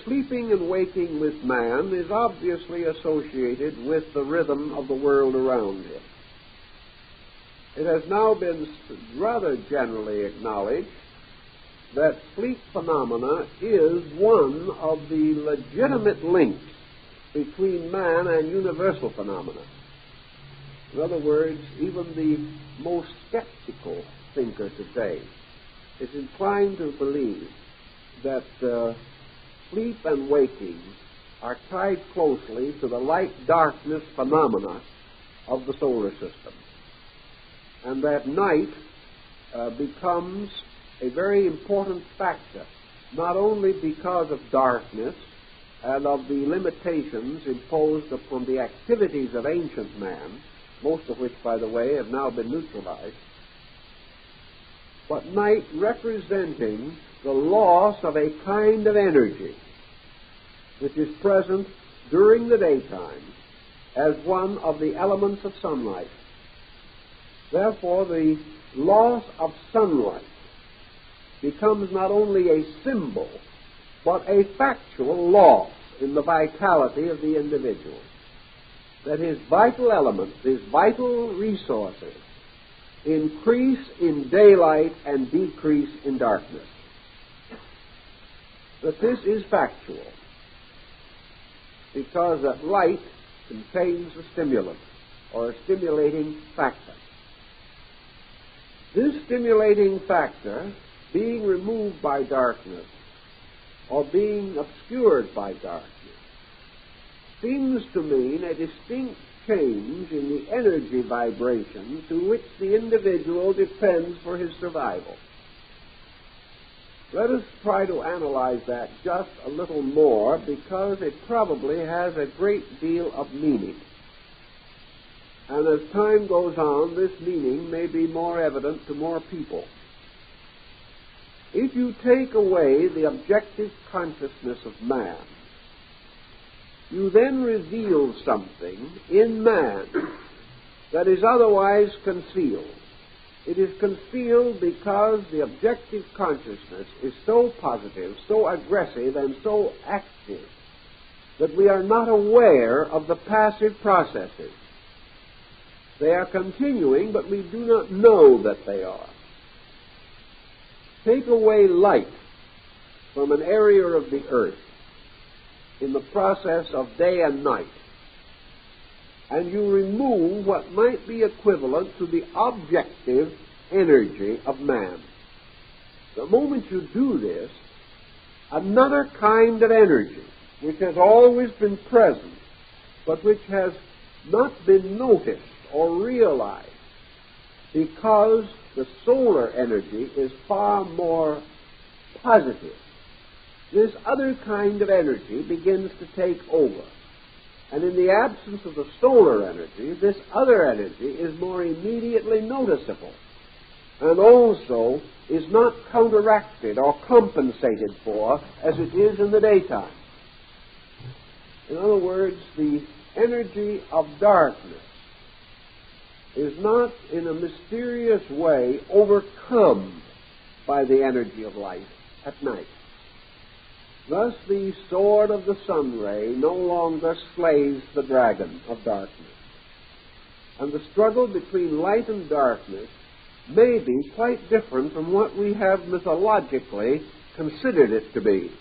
sleeping and waking with man is obviously associated with the rhythm of the world around him. It has now been rather generally acknowledged that sleep phenomena is one of the legitimate links between man and universal phenomena. In other words, even the most skeptical thinker today is inclined to believe that sleep and waking are tied closely to the light-darkness phenomena of the solar system, and that night becomes a very important factor, not only because of darkness and of the limitations imposed upon the activities of ancient man, most of which, by the way, have now been neutralized, but night representing the loss of a kind of energy which is present during the daytime as one of the elements of sunlight. Therefore, the loss of sunlight becomes not only a symbol, but a factual loss in the vitality of the individual. That his vital elements, his vital resources, increase in daylight and decrease in darkness. That this is factual, because that light contains a stimulant, or a stimulating factor. This stimulating factor, being removed by darkness, or being obscured by darkness, seems to mean a distinct change in the energy vibration to which the individual depends for his survival. Let us try to analyze that just a little more, because it probably has a great deal of meaning. And as time goes on, this meaning may be more evident to more people. If you take away the objective consciousness of man, you then reveal something in man that is otherwise concealed. It is concealed because the objective consciousness is so positive, so aggressive, and so active that we are not aware of the passive processes. They are continuing, but we do not know that they are. Take away light from an area of the earth in the process of day and night, and you remove what might be equivalent to the objective energy of man. The moment you do this, another kind of energy, which has always been present, but which has not been noticed or realized, because the solar energy is far more positive, this other kind of energy begins to take over. And in the absence of the solar energy, this other energy is more immediately noticeable, and also is not counteracted or compensated for as it is in the daytime. In other words, the energy of darkness is not in a mysterious way overcome by the energy of light at night. Thus the sword of the sun ray no longer slays the dragon of darkness. And the struggle between light and darkness may be quite different from what we have mythologically considered it to be.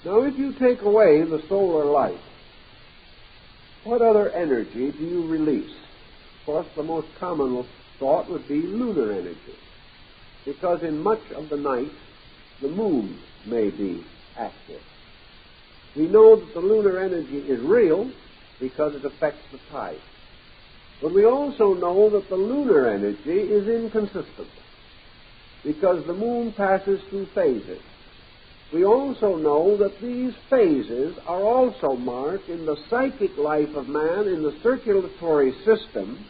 Now, if you take away the solar light, what other energy do you release? Of course, the most common thought would be lunar energy, because in much of the night the moon may be active. We know that the lunar energy is real because it affects the tide. But we also know that the lunar energy is inconsistent because the moon passes through phases. We also know that these phases are also marked in the psychic life of man, in the circulatory system,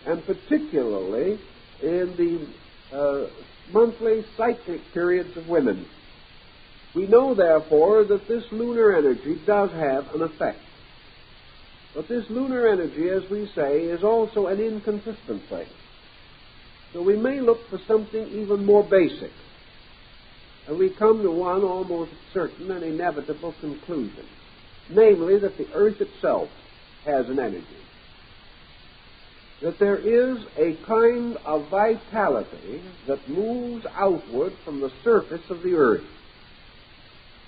and particularly in the monthly cyclic periods of women. We know, therefore, that this lunar energy does have an effect. But this lunar energy, as we say, is also an inconsistent thing. So we may look for something even more basic. we come to one almost certain and inevitable conclusion, namely that the earth itself has an energy. That there is a kind of vitality that moves outward from the surface of the earth.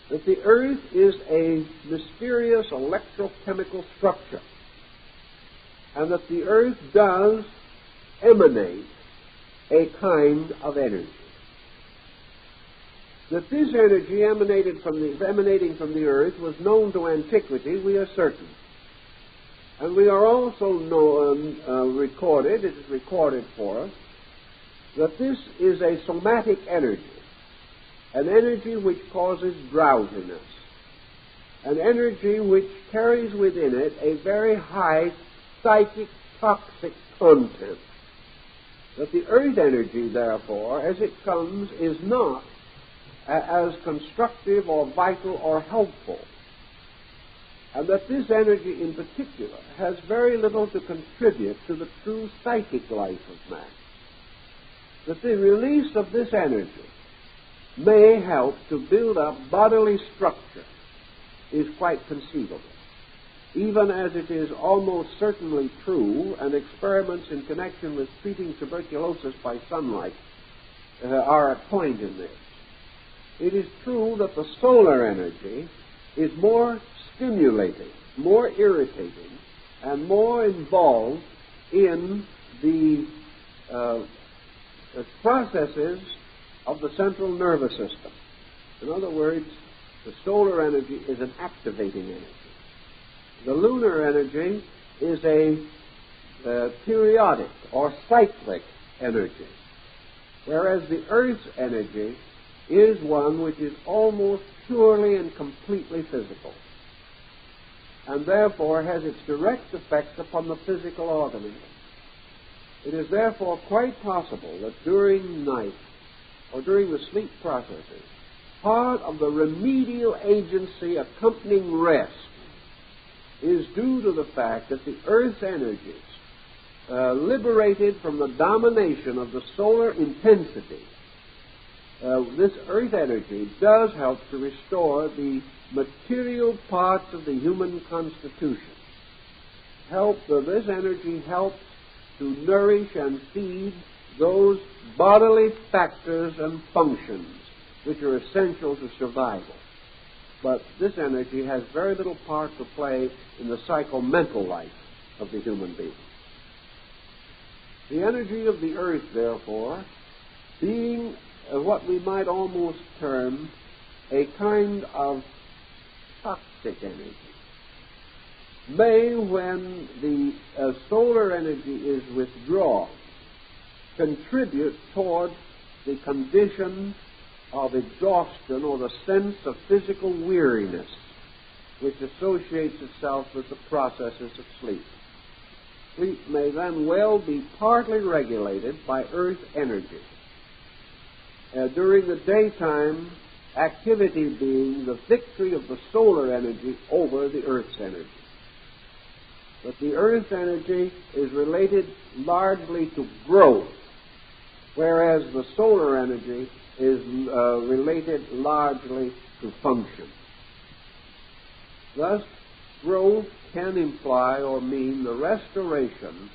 That the earth is a mysterious electrochemical structure, and that the earth does emanate a kind of energy. That this energy emanating from the earth was known to antiquity, we are certain. And we are also recorded, it is recorded for us, that this is a somatic energy, an energy which causes drowsiness, an energy which carries within it a very high psychic toxic content. That the earth energy, therefore, as it comes, is not as constructive or vital or helpful. And that this energy in particular has very little to contribute to the true psychic life of man. That the release of this energy may help to build up bodily structure is quite conceivable, even as it is almost certainly true, and experiments in connection with treating tuberculosis by sunlight are at point in this. It is true that the solar energy is more stimulating, more irritating, and more involved in the processes of the central nervous system. In other words, the solar energy is an activating energy. The lunar energy is a periodic or cyclic energy, whereas the Earth's energy is one which is almost purely and completely physical, and therefore has its direct effects upon the physical organism. It is therefore quite possible that during night or during the sleep processes, part of the remedial agency accompanying rest is due to the fact that the Earth's energies, liberated from the domination of the solar intensity, this Earth energy does help to restore the material parts of the human constitution. This energy helps to nourish and feed those bodily factors and functions which are essential to survival. But this energy has very little part to play in the psycho-mental life of the human being. The energy of the earth, therefore, being what we might almost term a kind of toxic energy, may, when the solar energy is withdrawn, contribute toward the condition of exhaustion or the sense of physical weariness which associates itself with the processes of sleep. Sleep may then well be partly regulated by earth energy. During the daytime, activity being the victory of the solar energy over the earth's energy. But the earth's energy is related largely to growth, whereas the solar energy is related largely to function. Thus, growth can imply or mean the restoration.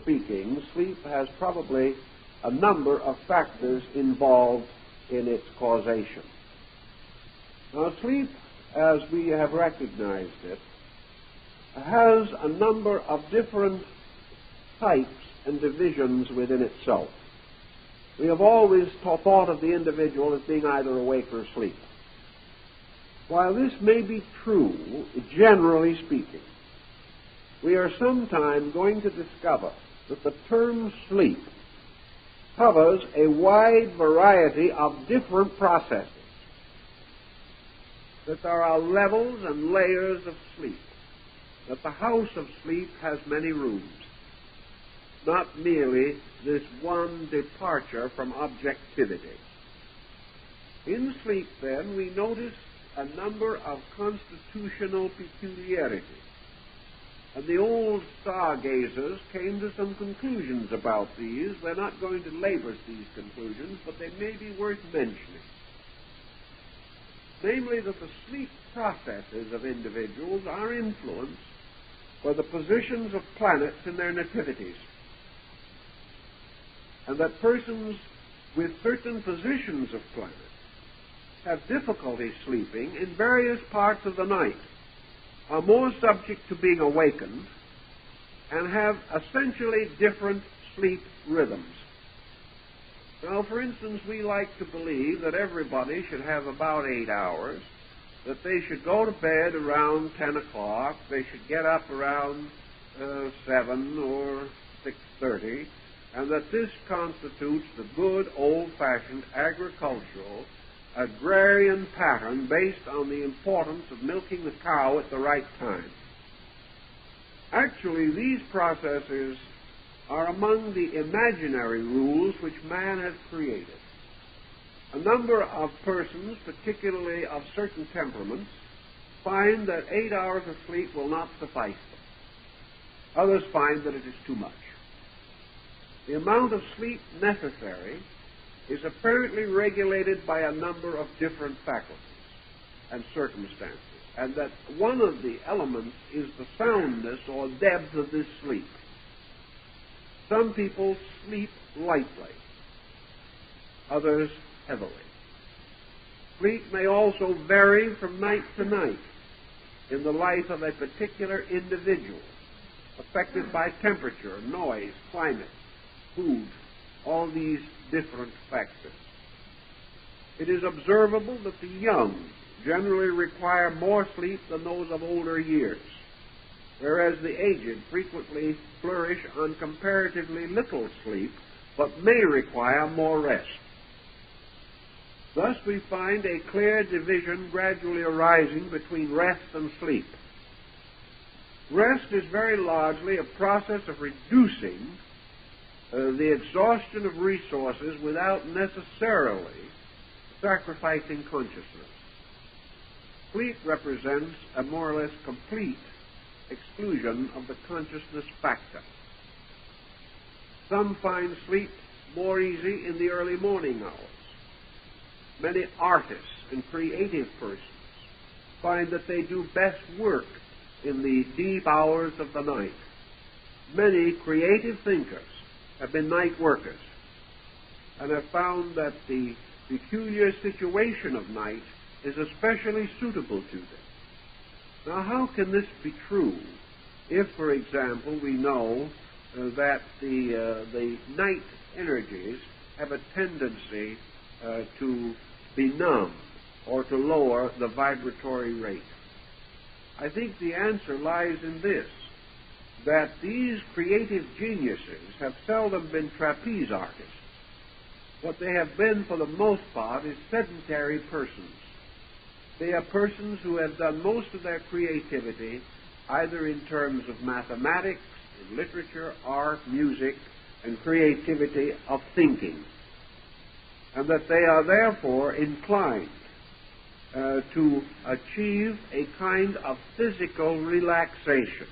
Speaking, sleep has probably a number of factors involved in its causation. Now, sleep, as we have recognized it, has a number of different types and divisions within itself. We have always thought of the individual as being either awake or asleep. While this may be true, generally speaking, we are sometime going to discover that the term sleep covers a wide variety of different processes, that there are levels and layers of sleep, that the house of sleep has many rooms, not merely this one departure from objectivity. In sleep, then, we notice a number of constitutional peculiarities, and the old stargazers came to some conclusions about these. We're not going to labor these conclusions, but they may be worth mentioning. namely that the sleep processes of individuals are influenced by the positions of planets in their nativities, and that persons with certain positions of planets have difficulty sleeping in various parts of the night, are more subject to being awakened, and have essentially different sleep rhythms. Now, for instance, we like to believe that everybody should have about 8 hours, that they should go to bed around 10 o'clock, they should get up around 7 or 6:30, and that this constitutes the good old-fashioned agricultural, agrarian pattern based on the importance of milking the cow at the right time. Actually, these processes are among the imaginary rules which man has created. A number of persons, particularly of certain temperaments, find that 8 hours of sleep will not suffice them. Others find that it is too much. The amount of sleep necessary is apparently regulated by a number of different faculties and circumstances, and that one of the elements is the soundness or depth of this sleep. Some people sleep lightly, others heavily. Sleep may also vary from night to night in the life of a particular individual, affected by temperature, noise, climate, food, all these different factors. It is observable that the young generally require more sleep than those of older years, whereas the aged frequently flourish on comparatively little sleep, but may require more rest. Thus we find a clear division gradually arising between rest and sleep. Rest is very largely a process of reducing the exhaustion of resources without necessarily sacrificing consciousness. Sleep represents a more or less complete exclusion of the consciousness factor. Some find sleep more easy in the early morning hours. Many artists and creative persons find that they do best work in the deep hours of the night. Many creative thinkers have been night workers and have found that the peculiar situation of night is especially suitable to them. Now, how can this be true if, for example, we know that the night energies have a tendency to be numb or to lower the vibratory rate? I think the answer lies in this, that these creative geniuses have seldom been trapeze artists. What they have been, for the most part, is sedentary persons. They are persons who have done most of their creativity either in terms of mathematics, in literature, art, music, and creativity of thinking, and that they are therefore inclined to achieve a kind of physical relaxation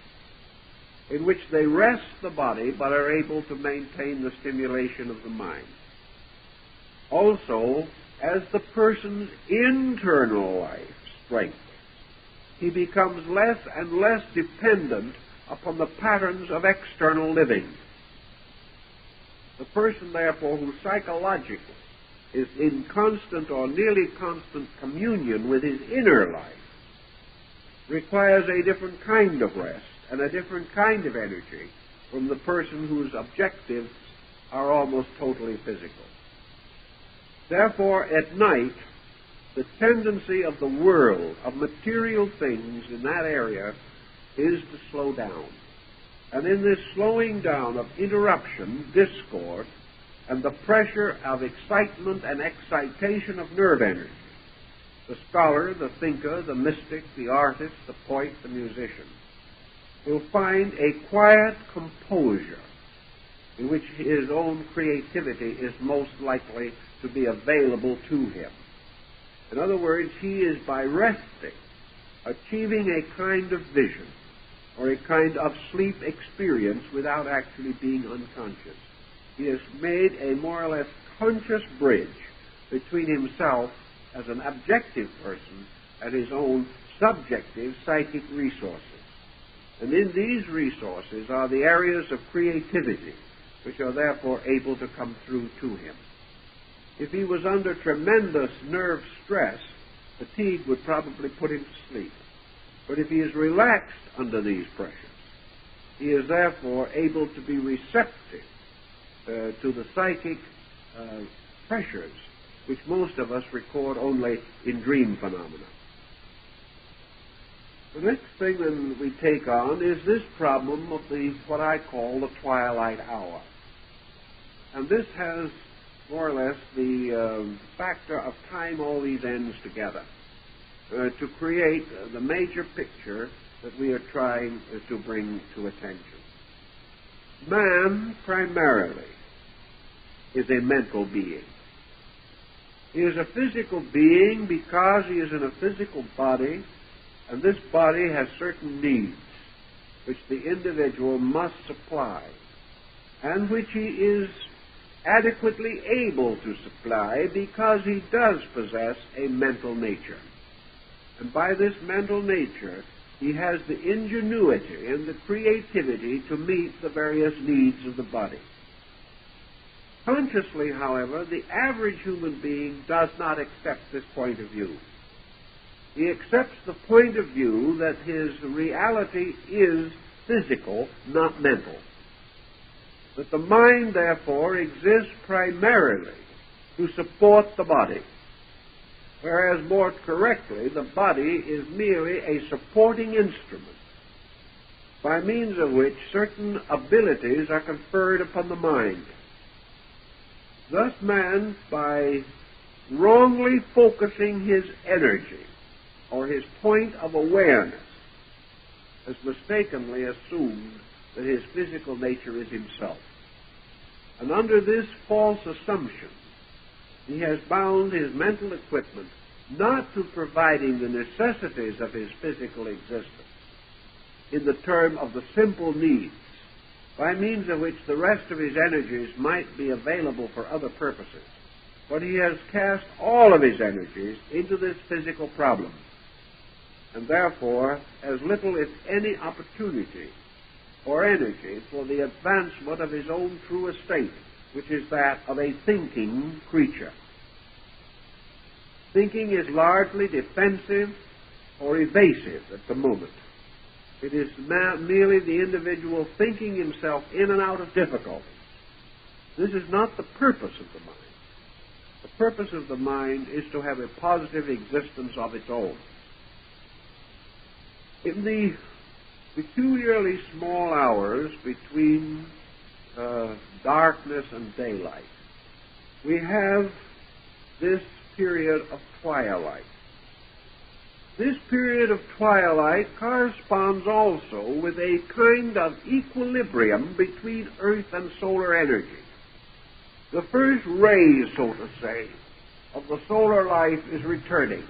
in which they rest the body but are able to maintain the stimulation of the mind. Also, as the person's internal life strengthens, he becomes less and less dependent upon the patterns of external living. The person, therefore, who psychologically is in constant or nearly constant communion with his inner life requires a different kind of rest and a different kind of energy from the person whose objectives are almost totally physical. Therefore, at night, the tendency of the world, of material things in that area, is to slow down. And in this slowing down of interruption, discord, and the pressure of excitement and excitation of nerve energy, the scholar, the thinker, the mystic, the artist, the poet, the musician, will find a quiet composure in which his own creativity is most likely to be available to him. In other words, he is, by resting, achieving a kind of vision or a kind of sleep experience without actually being unconscious. He has made a more or less conscious bridge between himself as an objective person at his own subjective psychic resources. And in these resources are the areas of creativity, which are therefore able to come through to him. If he was under tremendous nerve stress, fatigue would probably put him to sleep. But if he is relaxed under these pressures, he is therefore able to be receptive to the psychic pressures, which most of us record only in dream phenomena. The next thing then we take on is this problem of what I call the twilight hour. And this has more or less the factor of tying all these ends together to create the major picture that we are trying to bring to attention. Man, primarily, is a mental being. He is a physical being because he is in a physical body, and this body has certain needs which the individual must supply, and which he is adequately able to supply because he does possess a mental nature. And by this mental nature, he has the ingenuity and the creativity to meet the various needs of the body. Consciously, however, the average human being does not accept this point of view. He accepts the point of view that his reality is physical, not mental. That the mind, therefore, exists primarily to support the body, whereas more correctly, the body is merely a supporting instrument by means of which certain abilities are conferred upon the mind. Thus man, by wrongly focusing his energy or his point of awareness, has mistakenly assumed that his physical nature is himself. And under this false assumption, he has bound his mental equipment not to providing the necessities of his physical existence in the term of the simple needs, by means of which the rest of his energies might be available for other purposes. But he has cast all of his energies into this physical problem, and therefore has little, if any, opportunity or energy for the advancement of his own true estate, which is that of a thinking creature. Thinking is largely defensive or evasive at the moment. It is merely the individual thinking himself in and out of difficulties. This is not the purpose of the mind. The purpose of the mind is to have a positive existence of its own. In the peculiarly small hours between darkness and daylight, we have this period of twilight. This period of twilight corresponds also with a kind of equilibrium between Earth and solar energy. The first ray, so to say, of the solar life is returning.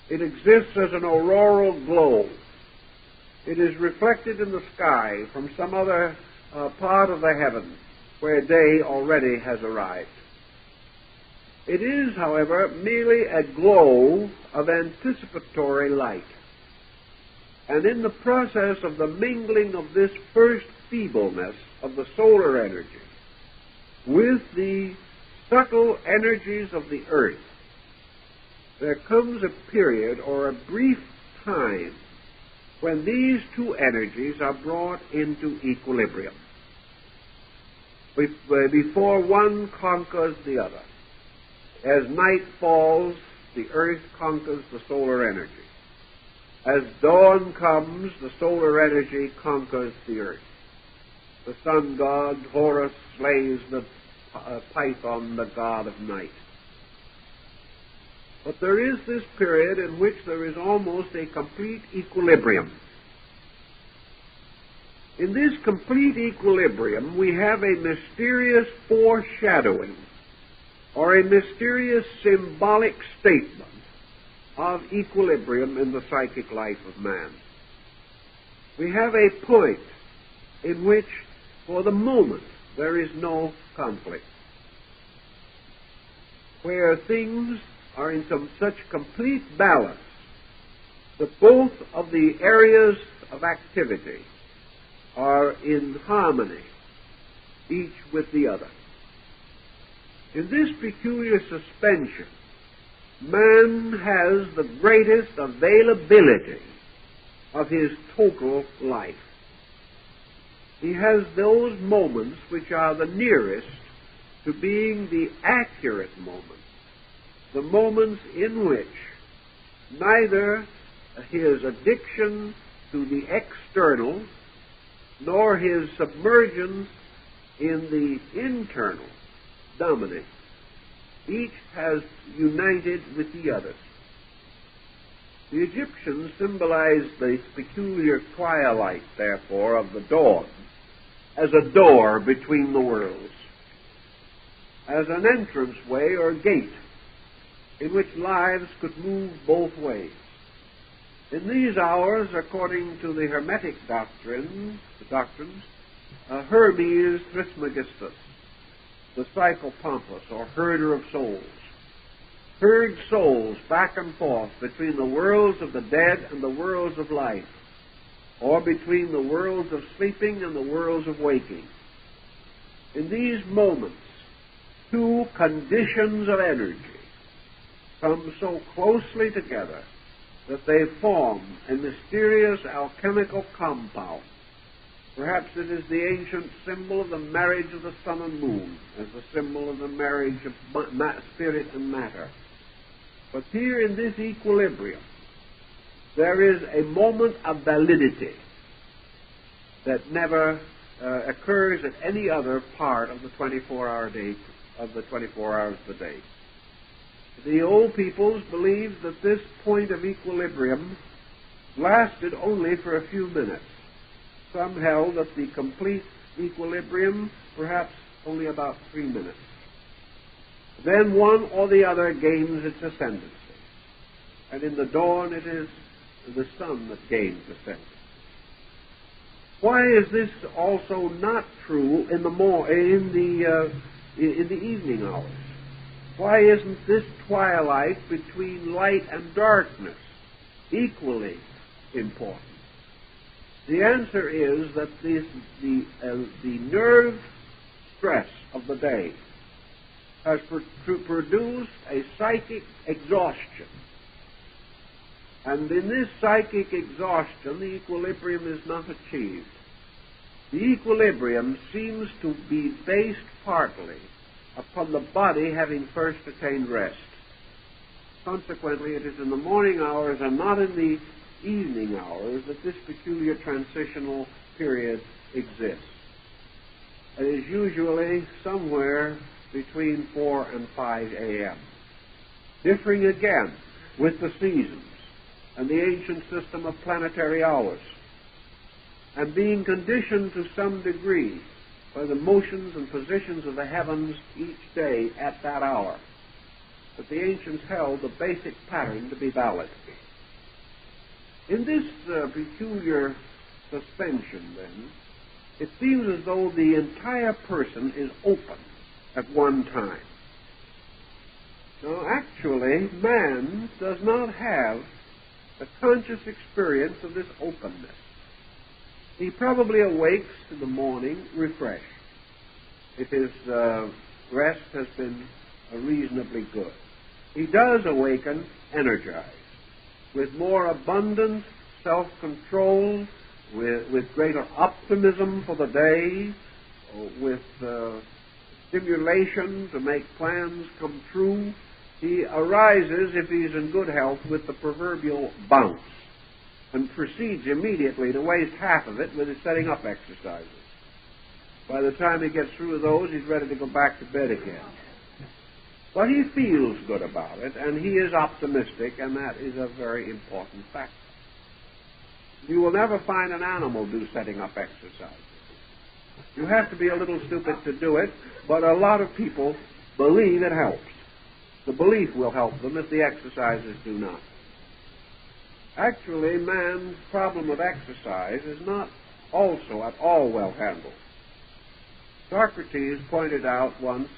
It exists as an auroral glow. It is reflected in the sky from some other part of the heaven where day already has arrived. It is, however, merely a glow of anticipatory light. And in the process of the mingling of this first feebleness of the solar energy with the subtle energies of the earth, there comes a period or a brief time when these two energies are brought into equilibrium, before one conquers the other. As night falls, the earth conquers the solar energy. As dawn comes, the solar energy conquers the earth. The sun god Horus slays the python, the god of night. But there is this period in which there is almost a complete equilibrium. In this complete equilibrium, we have a mysterious foreshadowing or a mysterious symbolic statement of equilibrium in the psychic life of man. We have a point in which, for the moment, there is no conflict, where things are in such complete balance that both of the areas of activity are in harmony, each with the other. In this peculiar suspension, man has the greatest availability of his total life. He has those moments which are the nearest to being the accurate moments, the moments in which neither his addiction to the external nor his submergence in the internal dominate. Each has united with the others. The Egyptians symbolized the peculiar twilight, therefore, of the dawn as a door between the worlds, as an entranceway or gate in which lives could move both ways. In these hours, according to the Hermetic doctrines, Hermes Trismegistus, the psychopompus, or herder of souls, herds souls back and forth between the worlds of the dead and the worlds of life, or between the worlds of sleeping and the worlds of waking. In these moments, two conditions of energy come so closely together that they form a mysterious alchemical compound. Perhaps it is the ancient symbol of the marriage of the sun and moon, as the symbol of the marriage of spirit and matter. But here in this equilibrium, there is a moment of validity that never occurs at any other part of the 24-hour day, of the 24 hours of the day. The old peoples believed that this point of equilibrium lasted only for a few minutes. Some held that the complete equilibrium perhaps only about 3 minutes. Then one or the other gains its ascendancy. And in the dawn it is the sun that gains ascendancy. Why is this also not true in the evening hours? Why isn't this twilight between light and darkness equally important? The answer is that the nerve stress of the day has produced a psychic exhaustion. And in this psychic exhaustion, the equilibrium is not achieved. The equilibrium seems to be based partly upon the body having first attained rest. Consequently, it is in the morning hours and not in the evening hours that this peculiar transitional period exists. It is usually somewhere between 4 and 5 a.m., differing again with the seasons and the ancient system of planetary hours, and being conditioned to some degree by the motions and positions of the heavens each day at that hour. But the ancients held the basic pattern to be valid. In this peculiar suspension, then, it seems as though the entire person is open at one time. Now, actually, man does not have a conscious experience of this openness. He probably awakes in the morning refreshed, if his rest has been reasonably good. He does awaken energized, with more abundant self-control, with greater optimism for the day, with stimulation to make plans come true. He arises, if he's in good health, with the proverbial bounce, and proceeds immediately to waste half of it with his setting up exercises. By the time he gets through with those, he's ready to go back to bed again. But he feels good about it, and he is optimistic, and that is a very important factor. You will never find an animal do setting up exercises. You have to be a little stupid to do it, but a lot of people believe it helps. The belief will help them if the exercises do not. Actually, man's problem with exercise is not also at all well handled. Socrates pointed out once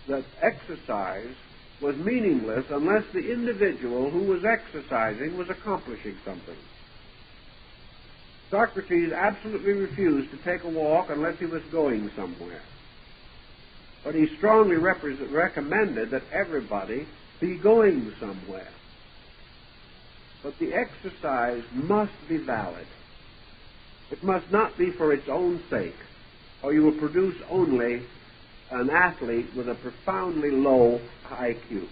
that exercise was meaningless unless the individual who was exercising was accomplishing something. Socrates absolutely refused to take a walk unless he was going somewhere. But he strongly recommended that everybody be going somewhere. But the exercise must be valid. It must not be for its own sake, or you will produce only an athlete with a profoundly low IQ.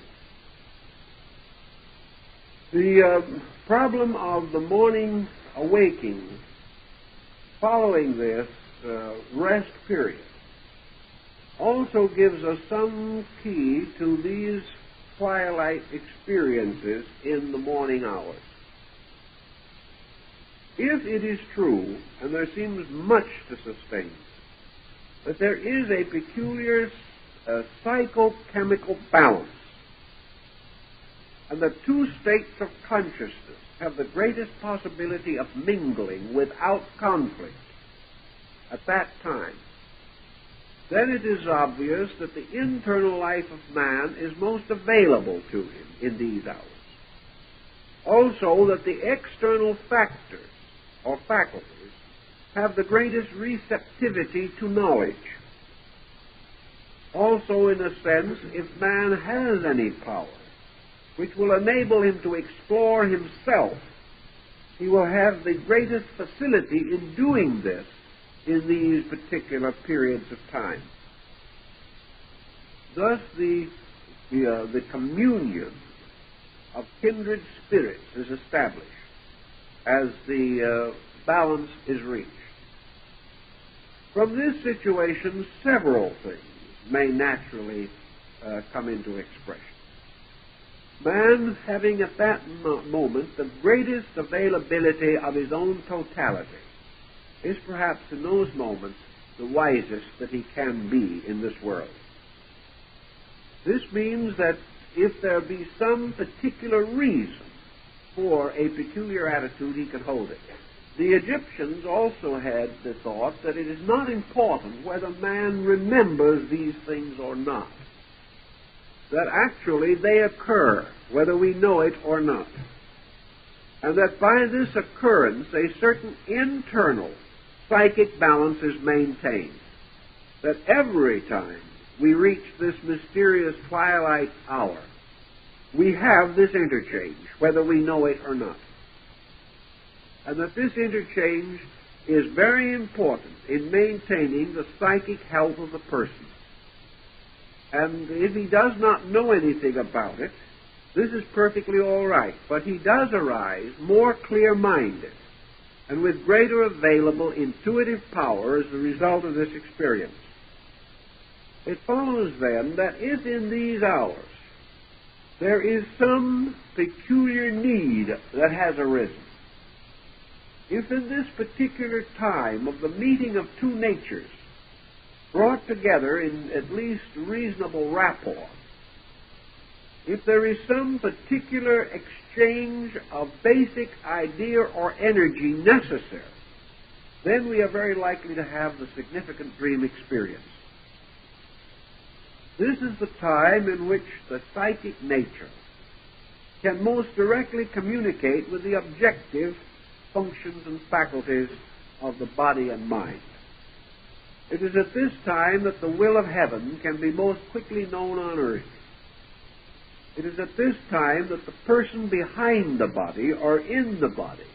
The problem of the morning awaking following this rest period also gives us some key to these twilight experiences in the morning hours. If it is true, and there seems much to sustain, that there is a peculiar psychochemical balance, and that two states of consciousness have the greatest possibility of mingling without conflict at that time, then it is obvious that the internal life of man is most available to him in these hours. Also, that the external factors or faculties have the greatest receptivity to knowledge. Also, in a sense, if man has any power which will enable him to explore himself, he will have the greatest facility in doing this in these particular periods of time. Thus, the communion of kindred spirits is established as the balance is reached. From this situation, several things may naturally come into expression. Man having at that moment the greatest availability of his own totality is perhaps in those moments the wisest that he can be in this world. This means that if there be some particular reason for a peculiar attitude, he can hold it. The Egyptians also had the thought that it is not important whether man remembers these things or not, that actually they occur whether we know it or not, and that by this occurrence a certain internal psychic balance is maintained, that every time we reach this mysterious twilight hour, we have this interchange, whether we know it or not. And that this interchange is very important in maintaining the psychic health of the person. And if he does not know anything about it, this is perfectly all right. But he does arise more clear-minded and with greater available intuitive power as a result of this experience. It follows then that if in these hours there is some peculiar need that has arisen, if in this particular time of the meeting of two natures brought together in at least reasonable rapport, if there is some particular exchange of basic idea or energy necessary, then we are very likely to have the significant dream experience. This is the time in which the psychic nature can most directly communicate with the objective functions and faculties of the body and mind. It is at this time that the will of heaven can be most quickly known on earth. It is at this time that the person behind the body or in the body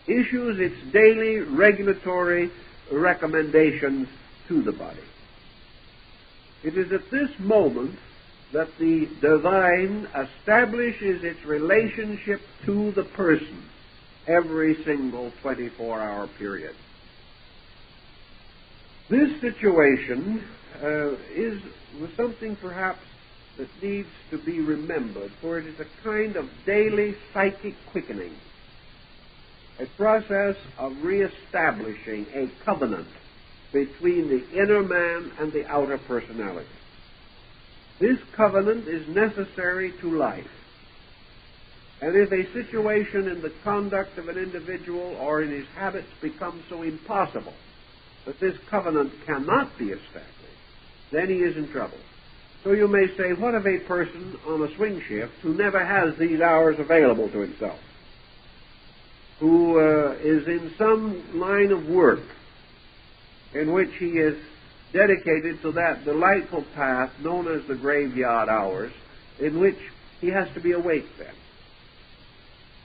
issues its daily regulatory recommendations to the body. It is at this moment that the divine establishes its relationship to the person every single 24-hour period. This situation was something perhaps that needs to be remembered, for it is a kind of daily psychic quickening, a process of reestablishing a covenant between the inner man and the outer personality. This covenant is necessary to life. And if a situation in the conduct of an individual or in his habits becomes so impossible that this covenant cannot be established, then he is in trouble. So you may say, what of a person on a swing shift who never has these hours available to himself, who is in some line of work in which he is dedicated to that delightful path known as the graveyard hours, in which he has to be awake then?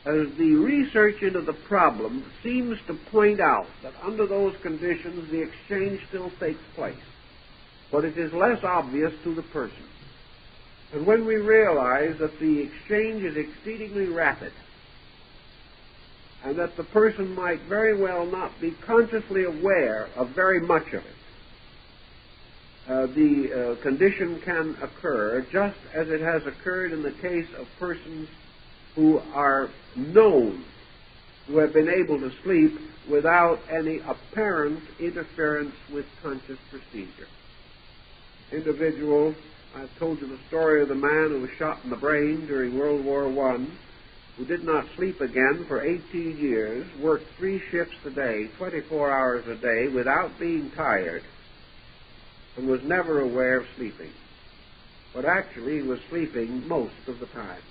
As the research into the problem seems to point out that under those conditions the exchange still takes place, but it is less obvious to the person. And when we realize that the exchange is exceedingly rapid, and that the person might very well not be consciously aware of very much of it, the condition can occur just as it has occurred in the case of persons who are known to have been able to sleep without any apparent interference with conscious procedure. Individual, I've told you the story of the man who was shot in the brain during World War I, who did not sleep again for 18 years, worked 3 shifts a day, 24 hours a day, without being tired, and was never aware of sleeping. But actually he was sleeping most of the time,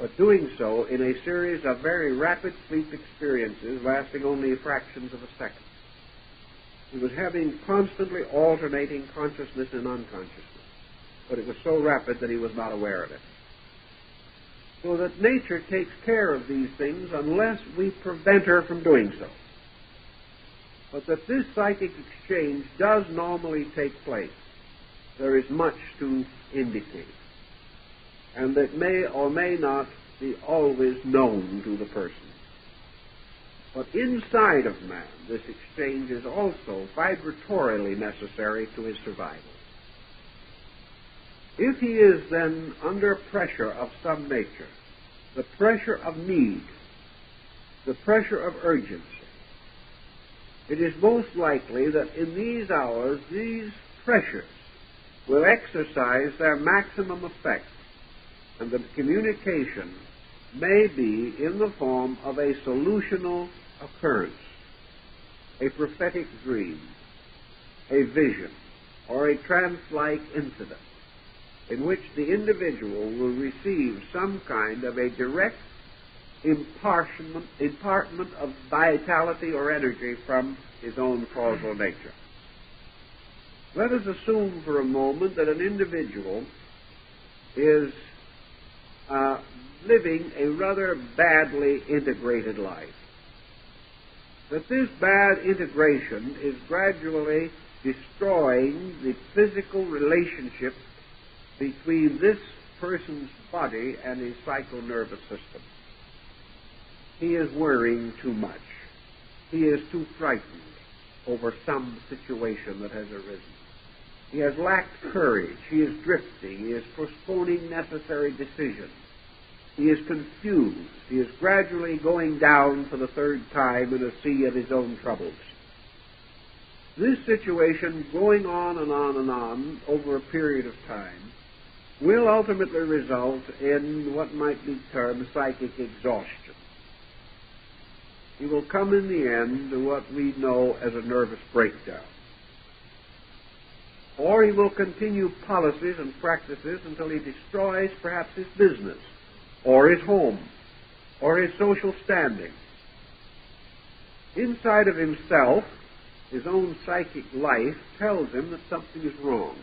but doing so in a series of very rapid sleep experiences lasting only fractions of a second. He was having constantly alternating consciousness and unconsciousness, but it was so rapid that he was not aware of it. So that nature takes care of these things unless we prevent her from doing so. But that this psychic exchange does normally take place, there is much to indicate, and that may or may not be always known to the person. But inside of man, this exchange is also vibratorily necessary to his survival. If he is then under pressure of some nature, the pressure of need, the pressure of urgency, it is most likely that in these hours these pressures will exercise their maximum effect, and the communication may be in the form of a solutional occurrence, a prophetic dream, a vision, or a trance-like incident, in which the individual will receive some kind of a direct impartment of vitality or energy from his own causal nature. Let us assume for a moment that an individual is living a rather badly integrated life. That this bad integration is gradually destroying the physical relationship between this person's body and his psychonervous system. He is worrying too much. He is too frightened over some situation that has arisen. He has lacked courage. He is drifting. He is postponing necessary decisions. He is confused. He is gradually going down for the 3rd time in a sea of his own troubles. This situation, going on and on and on over a period of time, will ultimately result in what might be termed psychic exhaustion. He will come in the end to what we know as a nervous breakdown. Or he will continue policies and practices until he destroys perhaps his business, or his home, or his social standing. Inside of himself, his own psychic life tells him that something is wrong.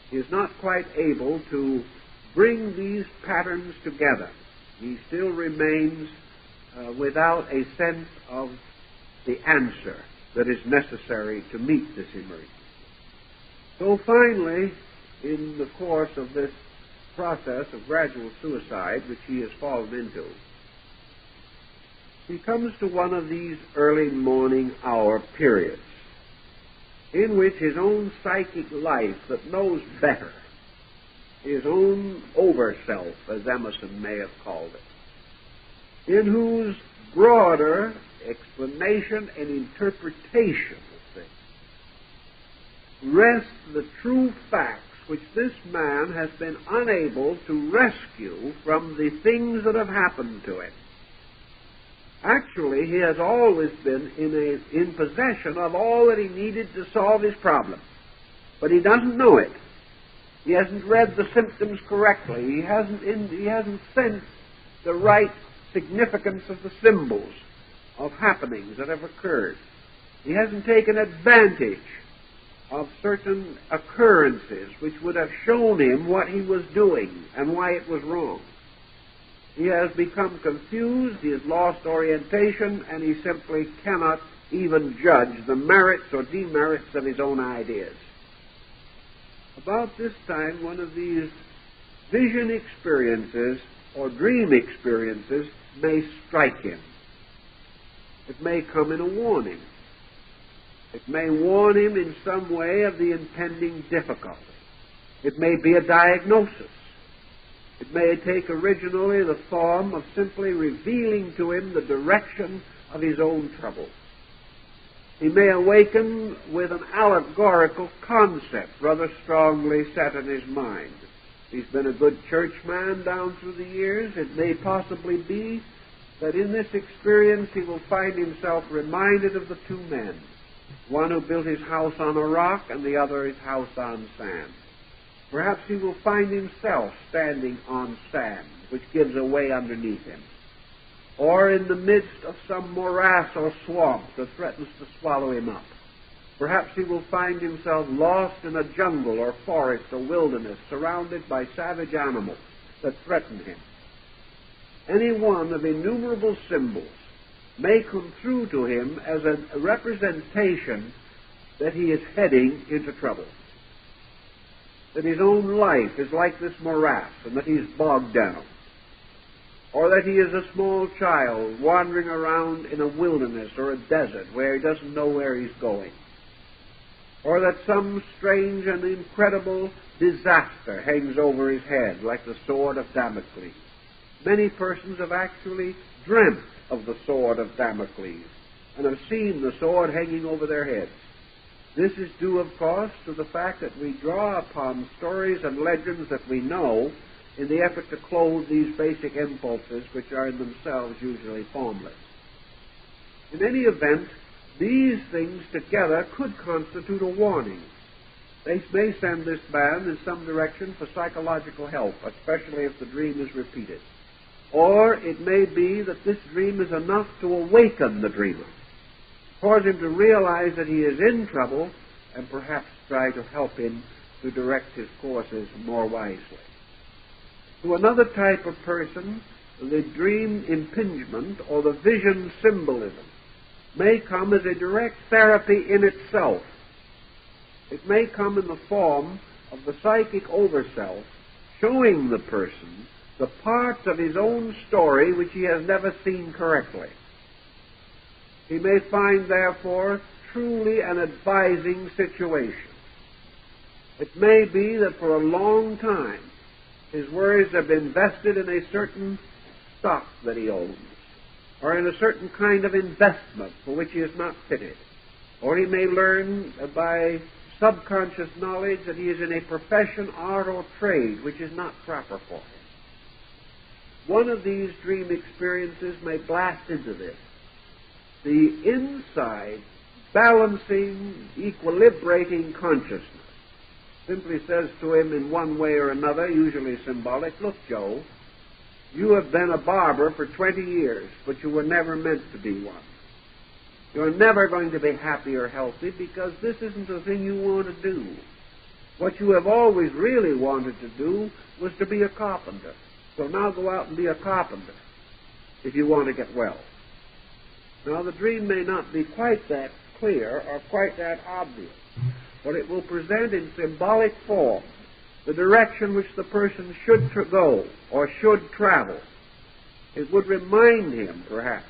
He is not quite able to bring these patterns together. He still remains without a sense of the answer that is necessary to meet this emergency. So finally, in the course of this process of gradual suicide, which he has fallen into, he comes to one of these early morning hour periods in which his own psychic life that knows better, his own over-self, as Emerson may have called it, in whose broader explanation and interpretation of things rest the true facts which this man has been unable to rescue from the things that have happened to him. Actually, he has always been in possession of all that he needed to solve his problem, but he doesn't know it. He hasn't read the symptoms correctly. He hasn't sensed the right significance of the symbols of happenings that have occurred. He hasn't taken advantage of certain occurrences which would have shown him what he was doing and why it was wrong. He has become confused, he has lost orientation, and he simply cannot even judge the merits or demerits of his own ideas. About this time, one of these vision experiences or dream experiences may strike him. It may come in a warning. It may warn him in some way of the impending difficulty. It may be a diagnosis. It may take originally the form of simply revealing to him the direction of his own trouble. He may awaken with an allegorical concept rather strongly set in his mind. He's been a good churchman down through the years. It may possibly be that in this experience he will find himself reminded of the two men, one who built his house on a rock and the other his house on sand. Perhaps he will find himself standing on sand, which gives away underneath him, or in the midst of some morass or swamp that threatens to swallow him up. Perhaps he will find himself lost in a jungle or forest or wilderness, surrounded by savage animals that threaten him. Any one of innumerable symbols may come through to him as a representation that he is heading into trouble, that his own life is like this morass and that he's bogged down, or that he is a small child wandering around in a wilderness or a desert where he doesn't know where he's going, or that some strange and incredible disaster hangs over his head like the sword of Damocles. Many persons have actually dreamt of the sword of Damocles and have seen the sword hanging over their heads. This is due, of course, to the fact that we draw upon stories and legends that we know in the effort to clothe these basic impulses, which are in themselves usually formless. In any event, these things together could constitute a warning. They may send this man in some direction for psychological help, especially if the dream is repeated. Or it may be that this dream is enough to awaken the dreamer, cause him to realize that he is in trouble, and perhaps try to help him to direct his courses more wisely. To another type of person, the dream impingement or the vision symbolism may come as a direct therapy in itself. It may come in the form of the psychic overself showing the person the parts of his own story which he has never seen correctly. He may find, therefore, truly an advising situation. It may be that for a long time his worries have been vested in a certain stock that he owns, or in a certain kind of investment for which he is not fitted. Or he may learn by subconscious knowledge that he is in a profession, art, or trade which is not proper for him. One of these dream experiences may blast into this. The inside, balancing, equilibrating consciousness simply says to him in one way or another, usually symbolic, "Look, Joe, you have been a barber for 20 years, but you were never meant to be one. You're never going to be happy or healthy because this isn't the thing you want to do. What you have always really wanted to do was to be a carpenter. So now go out and be a carpenter if you want to get well." Now, the dream may not be quite that clear or quite that obvious, but it will present in symbolic form the direction which the person should go or should travel. It would remind him, perhaps,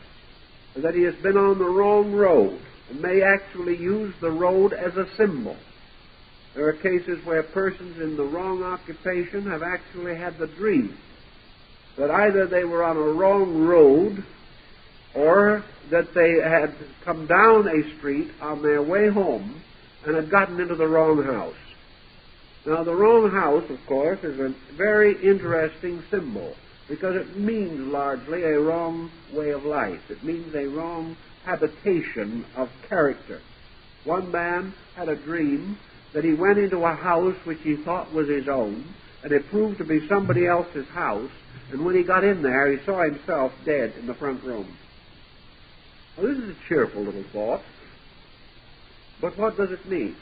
that he has been on the wrong road and may actually use the road as a symbol. There are cases where persons in the wrong occupation have actually had the dream that either they were on a wrong road or that they had come down a street on their way home and had gotten into the wrong house. Now, the wrong house, of course, is a very interesting symbol because it means largely a wrong way of life. It means a wrong habitation of character. One man had a dream that he went into a house which he thought was his own, and it proved to be somebody else's house, and when he got in there, he saw himself dead in the front room. Well, this is a cheerful little thought, but what does it mean?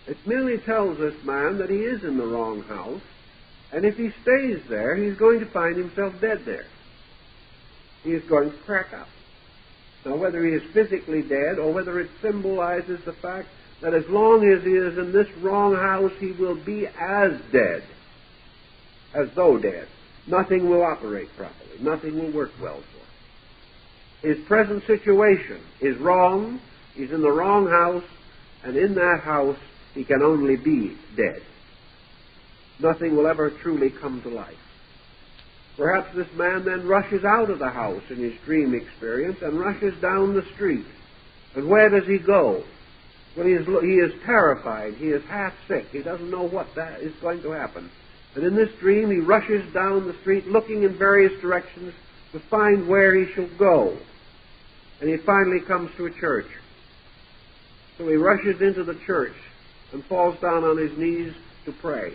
It merely tells this man that he is in the wrong house, and if he stays there, he's going to find himself dead there. He is going to crack up. Now, whether he is physically dead or whether it symbolizes the fact that as long as he is in this wrong house, he will be as dead, as though dead. Nothing will operate properly. Nothing will work well for him. His present situation is wrong. He's in the wrong house, and in that house he can only be dead. Nothing will ever truly come to life. Perhaps this man then rushes out of the house in his dream experience and rushes down the street. And where does he go? Well, he is terrified. He is half sick. He doesn't know what that is going to happen. And in this dream, he rushes down the street looking in various directions to find where he shall go. And he finally comes to a church. So he rushes into the church and falls down on his knees to pray.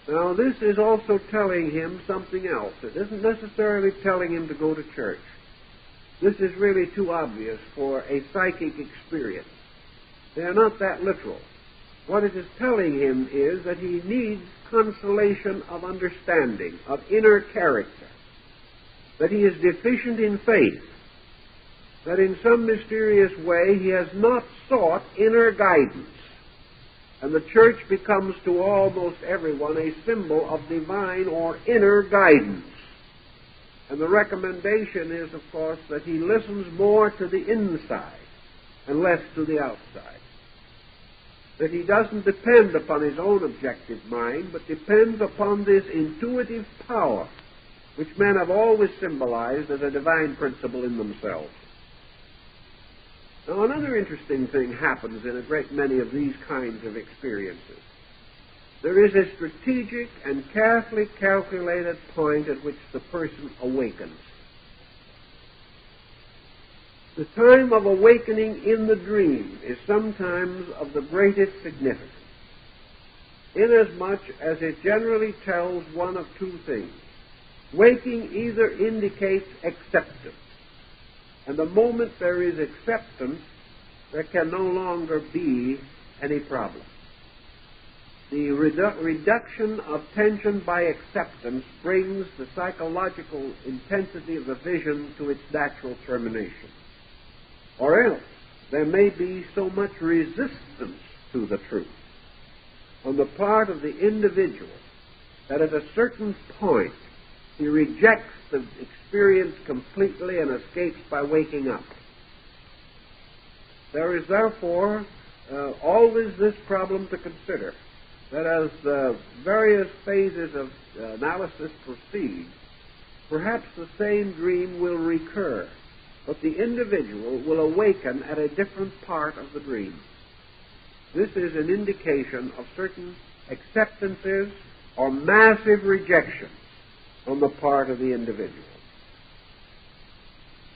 Now, this is also telling him something else. It isn't necessarily telling him to go to church. This is really too obvious for a psychic experience. They are not that literal. What it is telling him is that he needs consolation of understanding, of inner character, that he is deficient in faith, that in some mysterious way he has not sought inner guidance. And the church becomes to almost everyone a symbol of divine or inner guidance. And the recommendation is, of course, that he listens more to the inside and less to the outside. That he doesn't depend upon his own objective mind, but depends upon this intuitive power, which men have always symbolized as a divine principle in themselves. Now, another interesting thing happens in a great many of these kinds of experiences. There is a strategic and carefully calculated point at which the person awakens. The time of awakening in the dream is sometimes of the greatest significance, inasmuch as it generally tells one of two things. Waking either indicates acceptance, and the moment there is acceptance, there can no longer be any problem. The reduction of tension by acceptance brings the psychological intensity of the vision to its natural termination. Or else, there may be so much resistance to the truth on the part of the individual that at a certain point he rejects the experience completely and escapes by waking up. There is therefore always this problem to consider, that as the various phases of analysis proceed, perhaps the same dream will recur, but the individual will awaken at a different part of the dream. This is an indication of certain acceptances or massive rejection on the part of the individual.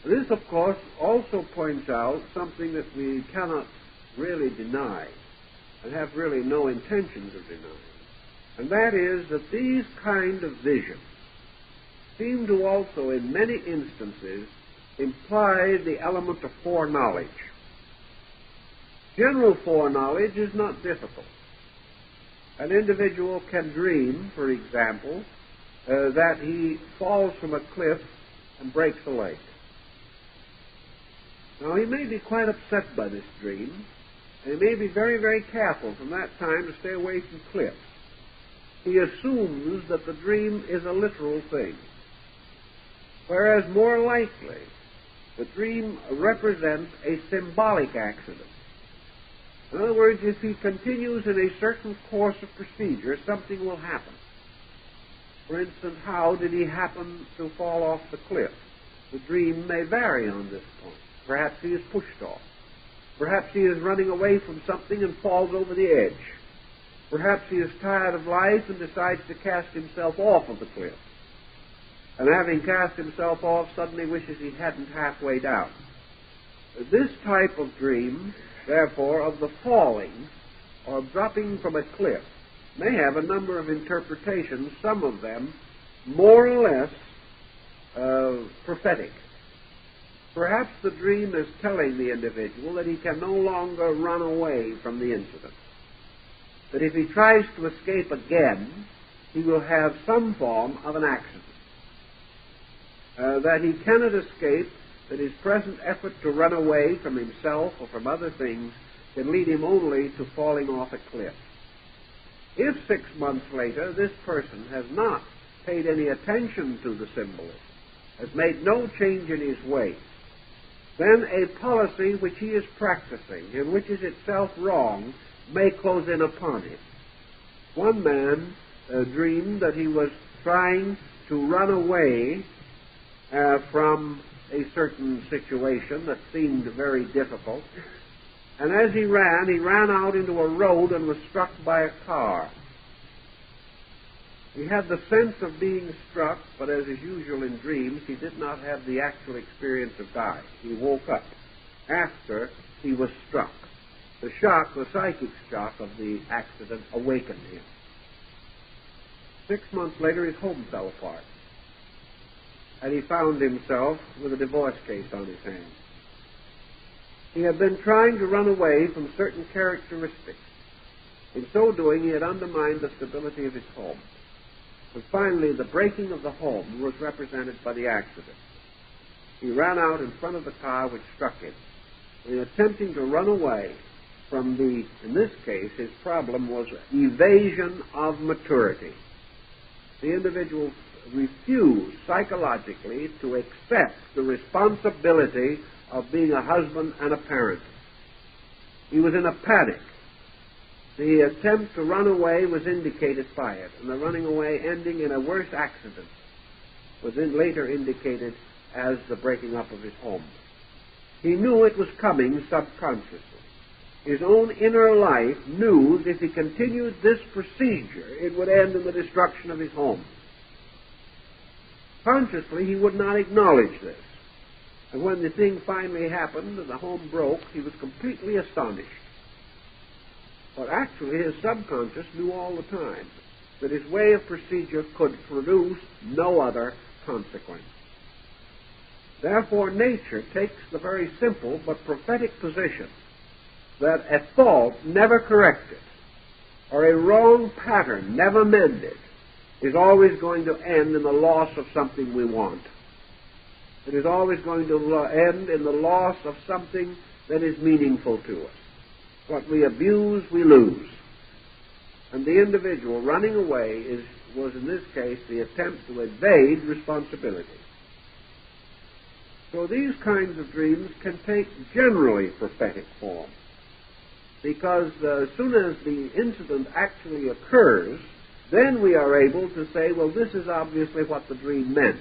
This, of course, also points out something that we cannot really deny and have really no intentions of denying, and that is that these kind of visions seem to also, in many instances, imply the element of foreknowledge. General foreknowledge is not difficult. An individual can dream, for example, that he falls from a cliff and breaks a leg. Now, he may be quite upset by this dream, and he may be very, very careful from that time to stay away from cliffs. He assumes that the dream is a literal thing, whereas more likely the dream represents a symbolic accident. In other words, if he continues in a certain course of procedure, something will happen. For instance, how did he happen to fall off the cliff? The dream may vary on this point. Perhaps he is pushed off. Perhaps he is running away from something and falls over the edge. Perhaps he is tired of life and decides to cast himself off of the cliff. And having cast himself off, suddenly wishes he hadn't halfway down. This type of dream, therefore, of the falling, or dropping from a cliff may have a number of interpretations, some of them more or less prophetic. Perhaps the dream is telling the individual that he can no longer run away from the incident, that if he tries to escape again, he will have some form of an accident, that he cannot escape, that his present effort to run away from himself or from other things can lead him only to falling off a cliff. If 6 months later this person has not paid any attention to the symbolism, has made no change in his ways, then a policy which he is practicing, and which is itself wrong, may close in upon him. One man dreamed that he was trying to run away from a certain situation that seemed very difficult, and as he ran out into a road and was struck by a car. He had the sense of being struck, but as is usual in dreams, he did not have the actual experience of dying. He woke up after he was struck. The shock, the psychic shock of the accident, awakened him. 6 months later, his home fell apart, and he found himself with a divorce case on his hands. He had been trying to run away from certain characteristics. In so doing, he had undermined the stability of his home. And finally, the breaking of the home was represented by the accident. He ran out in front of the car which struck him. In attempting to run away from in this case, his problem was evasion of maturity. The individual refused psychologically to accept the responsibility of being a husband and a parent. He was in a panic. The attempt to run away was indicated by it, and the running away ending in a worse accident was then later indicated as the breaking up of his home. He knew it was coming subconsciously. His own inner life knew that if he continued this procedure, it would end in the destruction of his home. Consciously, he would not acknowledge this. And when the thing finally happened and the home broke, he was completely astonished. But actually, his subconscious knew all the time that his way of procedure could produce no other consequence. Therefore, nature takes the very simple but prophetic position that a fault never corrected or a wrong pattern never mended is always going to end in the loss of something we want. It is always going to end in the loss of something that is meaningful to us. What we abuse, we lose. And the individual running away was in this case the attempt to evade responsibility. So these kinds of dreams can take generally prophetic form, because as soon as the incident actually occurs, then we are able to say, well, this is obviously what the dream meant.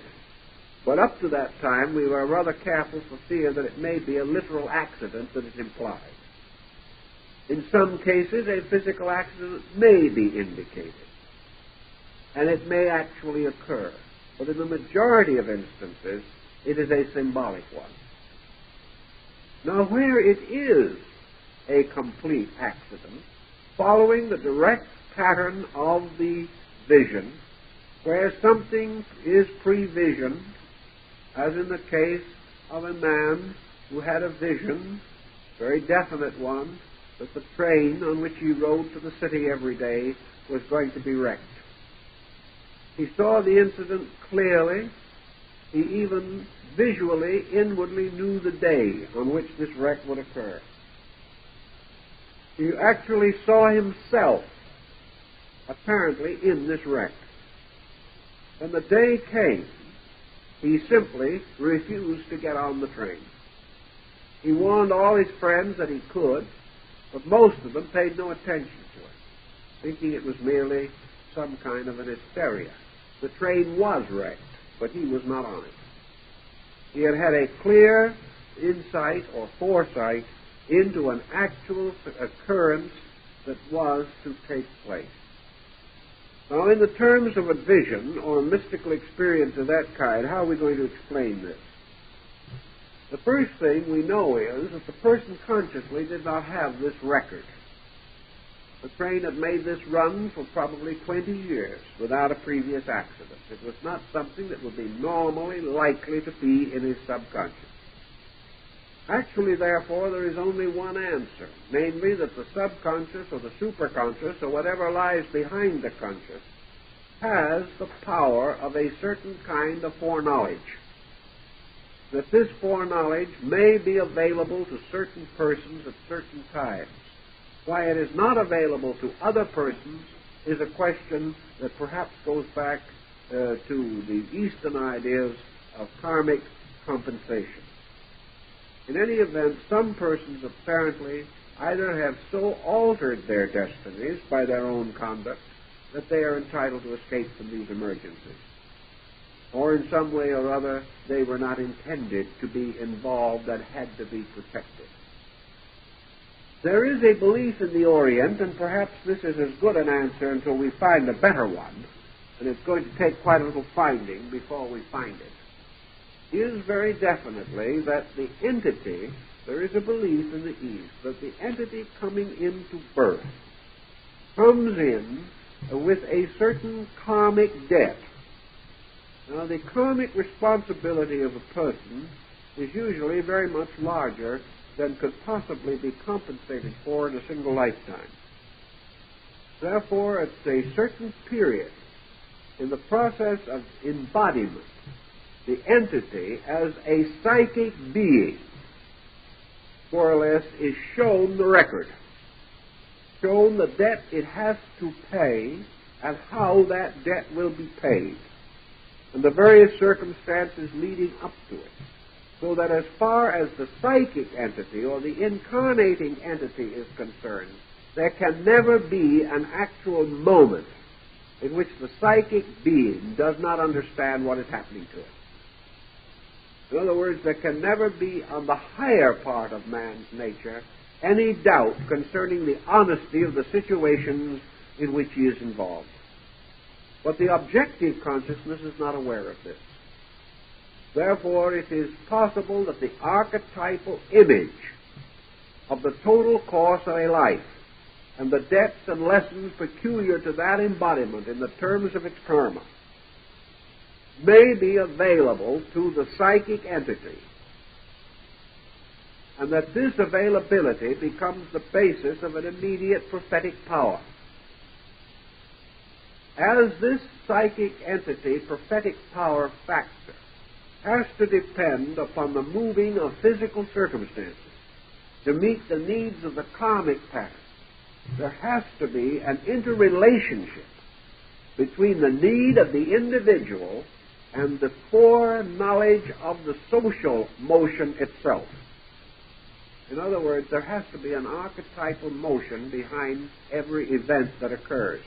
But up to that time, we were rather careful for fear that it may be a literal accident that is implied. In some cases, a physical accident may be indicated, and it may actually occur. But in the majority of instances, it is a symbolic one. Now, where it is a complete accident, following the direct pattern of the vision, where something is previsioned, as in the case of a man who had a vision, very definite one, that the train on which he rode to the city every day was going to be wrecked. He saw the incident clearly. He even visually, inwardly knew the day on which this wreck would occur. He actually saw himself, apparently, in this wreck. When the day came, he simply refused to get on the train. He warned all his friends that he could, but most of them paid no attention to it, thinking it was merely some kind of an hysteria. The train was wrecked, but he was not on it. He had had a clear insight or foresight into an actual occurrence that was to take place. Now, in the terms of a vision or a mystical experience of that kind, how are we going to explain this? The first thing we know is that the person consciously did not have this record. The train had made this run for probably 20 years without a previous accident. It was not something that would be normally likely to be in his subconscious. Actually, therefore, there is only one answer, namely that the subconscious or the superconscious or whatever lies behind the conscious has the power of a certain kind of foreknowledge. That this foreknowledge may be available to certain persons at certain times. Why it is not available to other persons is a question that perhaps goes back to the Eastern ideas of karmic compensation. In any event, some persons apparently either have so altered their destinies by their own conduct that they are entitled to escape from these emergencies, or in some way or other they were not intended to be involved and had to be protected. There is a belief in the Orient, and perhaps this is as good an answer until we find a better one, and it's going to take quite a little finding before we find it, is very definitely that the entity, there is a belief in the East, that the entity coming into birth comes in with a certain karmic debt. Now, the karmic responsibility of a person is usually very much larger than could possibly be compensated for in a single lifetime. Therefore, at a certain period in the process of embodiment, the entity as a psychic being, more or less, is shown the record, shown the debt it has to pay and how that debt will be paid, and the various circumstances leading up to it. So that as far as the psychic entity or the incarnating entity is concerned, there can never be an actual moment in which the psychic being does not understand what is happening to it. In other words, there can never be on the higher part of man's nature any doubt concerning the honesty of the situations in which he is involved. But the objective consciousness is not aware of this. Therefore, it is possible that the archetypal image of the total course of a life and the debts and lessons peculiar to that embodiment in the terms of its karma may be available to the psychic entity, and that this availability becomes the basis of an immediate prophetic power. As this psychic entity prophetic power factor has to depend upon the moving of physical circumstances to meet the needs of the karmic pattern, there has to be an interrelationship between the need of the individual and the foreknowledge of the social motion itself. In other words, there has to be an archetypal motion behind every event that occurs.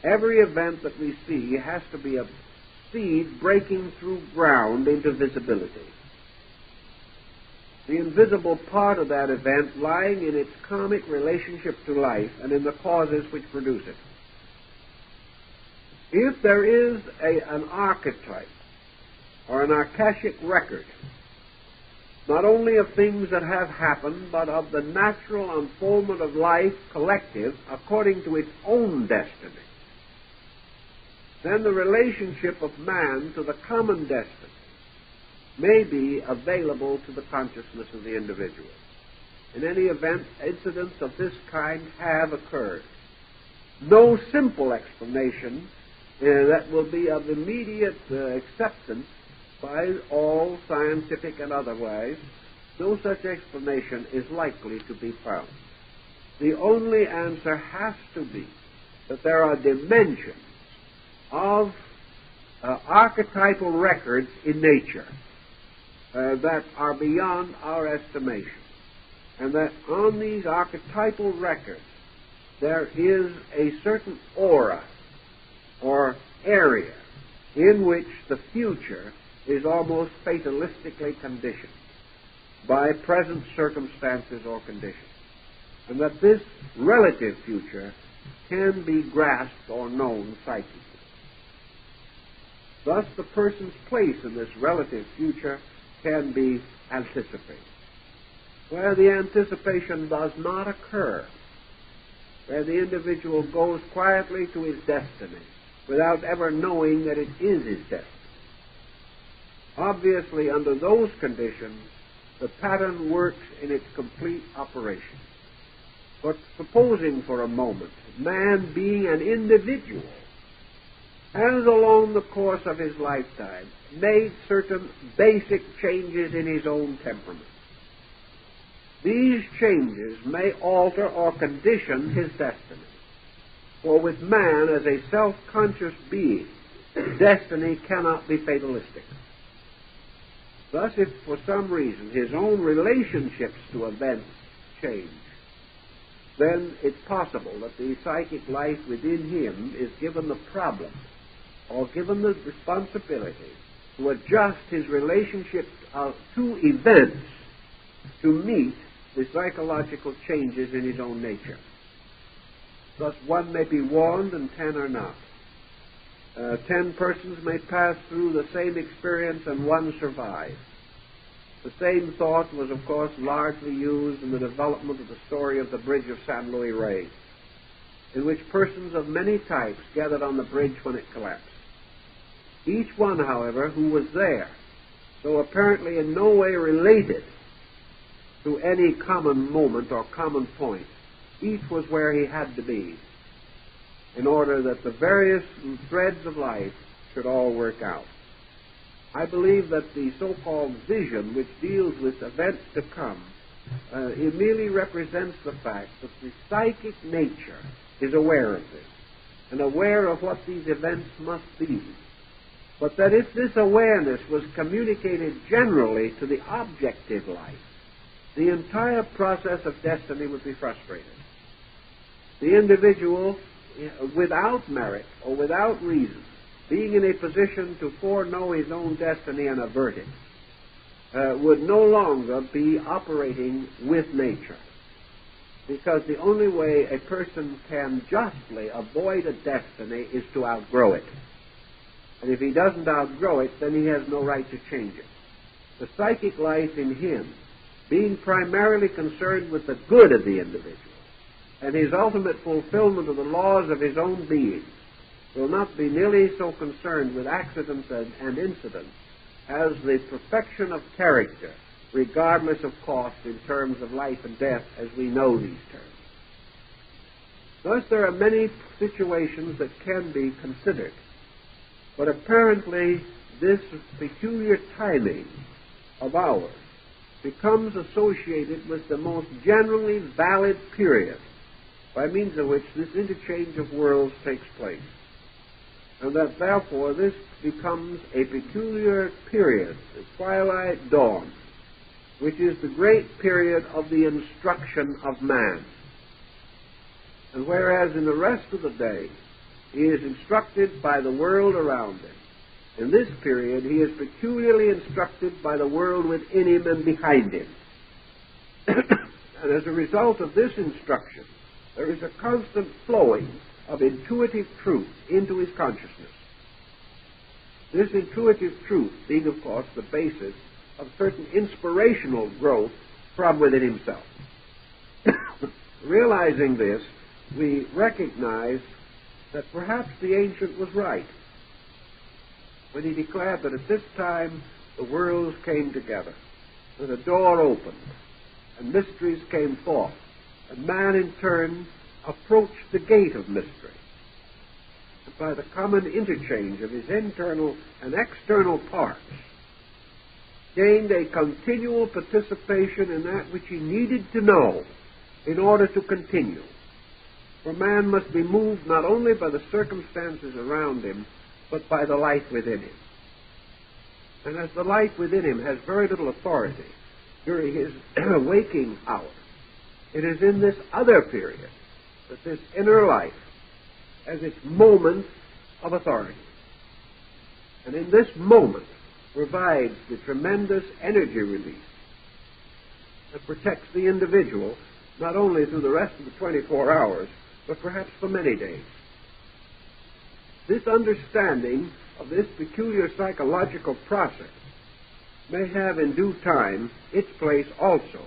Every event that we see has to be a seed breaking through ground into visibility. The invisible part of that event lying in its karmic relationship to life and in the causes which produce it. If there is an archetype or an akashic record, not only of things that have happened, but of the natural unfoldment of life collective according to its own destiny, then the relationship of man to the common destiny may be available to the consciousness of the individual. In any event, incidents of this kind have occurred. No simple explanation that will be of immediate acceptance by all, scientific and otherwise, no such explanation is likely to be found. The only answer has to be that there are dimensions of archetypal records in nature that are beyond our estimation, and that on these archetypal records there is a certain aura or area in which the future is almost fatalistically conditioned by present circumstances or conditions, and that this relative future can be grasped or known psychically. Thus, the person's place in this relative future can be anticipated. Where the anticipation does not occur, where the individual goes quietly to his destiny without ever knowing that it is his destiny. Obviously, under those conditions, the pattern works in its complete operation. But supposing for a moment, man being an individual, has along the course of his lifetime made certain basic changes in his own temperament. These changes may alter or condition his destiny. For with man as a self-conscious being, destiny cannot be fatalistic. Thus, if for some reason his own relationships to events change, then it's possible that the psychic life within him is given the problem or given the responsibility to adjust his relationship to events to meet the psychological changes in his own nature. Thus, one may be warned and 10 are not. 10 persons may pass through the same experience and one survive. The same thought was, of course, largely used in the development of the story of the Bridge of San Luis Rey, in which persons of many types gathered on the bridge when it collapsed. Each one, however, who was there, though apparently in no way related to any common moment or common point, each was where he had to be in order that the various threads of life should all work out. I believe that the so-called vision, which deals with events to come, it merely represents the fact that the psychic nature is aware of this and aware of what these events must be. But that if this awareness was communicated generally to the objective life, the entire process of destiny would be frustrated. The individual, without merit or without reason, being in a position to foreknow his own destiny and avert it, would no longer be operating with nature. Because the only way a person can justly avoid a destiny is to outgrow it. And if he doesn't outgrow it, then he has no right to change it. The psychic life in him, being primarily concerned with the good of the individual and his ultimate fulfillment of the laws of his own being, will not be nearly so concerned with accidents and incidents as the perfection of character, regardless of cost in terms of life and death as we know these terms. Thus, there are many situations that can be considered, but apparently this peculiar timing of ours becomes associated with the most generally valid period by means of which this interchange of worlds takes place. And that therefore this becomes a peculiar period, the twilight dawn, which is the great period of the instruction of man. And whereas in the rest of the day he is instructed by the world around him, in this period he is peculiarly instructed by the world within him and behind him. And as a result of this instruction, there is a constant flowing of intuitive truth into his consciousness. This intuitive truth being, of course, the basis of certain inspirational growth from within himself. Realizing this, we recognize that perhaps the ancient was right when he declared that at this time the worlds came together, that a door opened, and mysteries came forth, and man in turn approached the gate of mystery. And by the common interchange of his internal and external parts, gained a continual participation in that which he needed to know in order to continue. For man must be moved not only by the circumstances around him, but by the life within him. And as the life within him has very little authority during his waking hours, it is in this other period that this inner life has its moment of authority. And in this moment provides the tremendous energy release that protects the individual not only through the rest of the 24 hours, but perhaps for many days. This understanding of this peculiar psychological process may have in due time its place also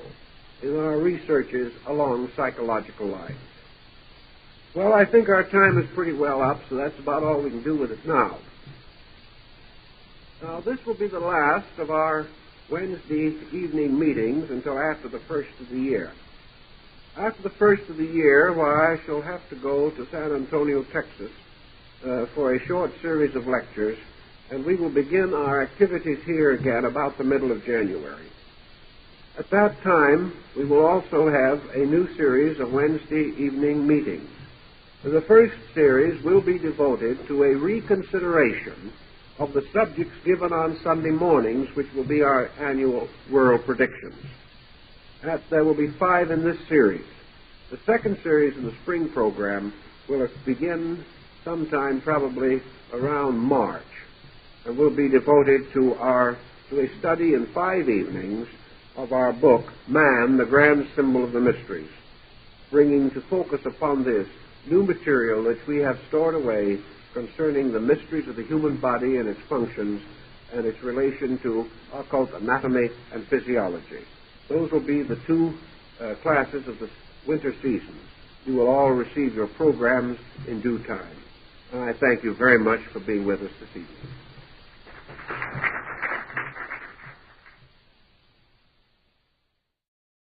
in our researches along psychological lines. Well, I think our time is pretty well up, so that's about all we can do with it now. Now, this will be the last of our Wednesday evening meetings until after the first of the year. After the first of the year, why, I shall have to go to San Antonio, Texas, for a short series of lectures, and we will begin our activities here again about the middle of January. At that time, we will also have a new series of Wednesday evening meetings. The first series will be devoted to a reconsideration of the subjects given on Sunday mornings, which will be our annual World Predictions. There will be 5 in this series. The second series in the spring program will begin sometime probably around March, and will be devoted to a study in 5 evenings of our book, Man, the Grand Symbol of the Mysteries, bringing to focus upon this new material that we have stored away concerning the mysteries of the human body and its functions and its relation to occult anatomy and physiology. Those will be the 2 classes of the winter season. You will all receive your programs in due time. And I thank you very much for being with us this evening.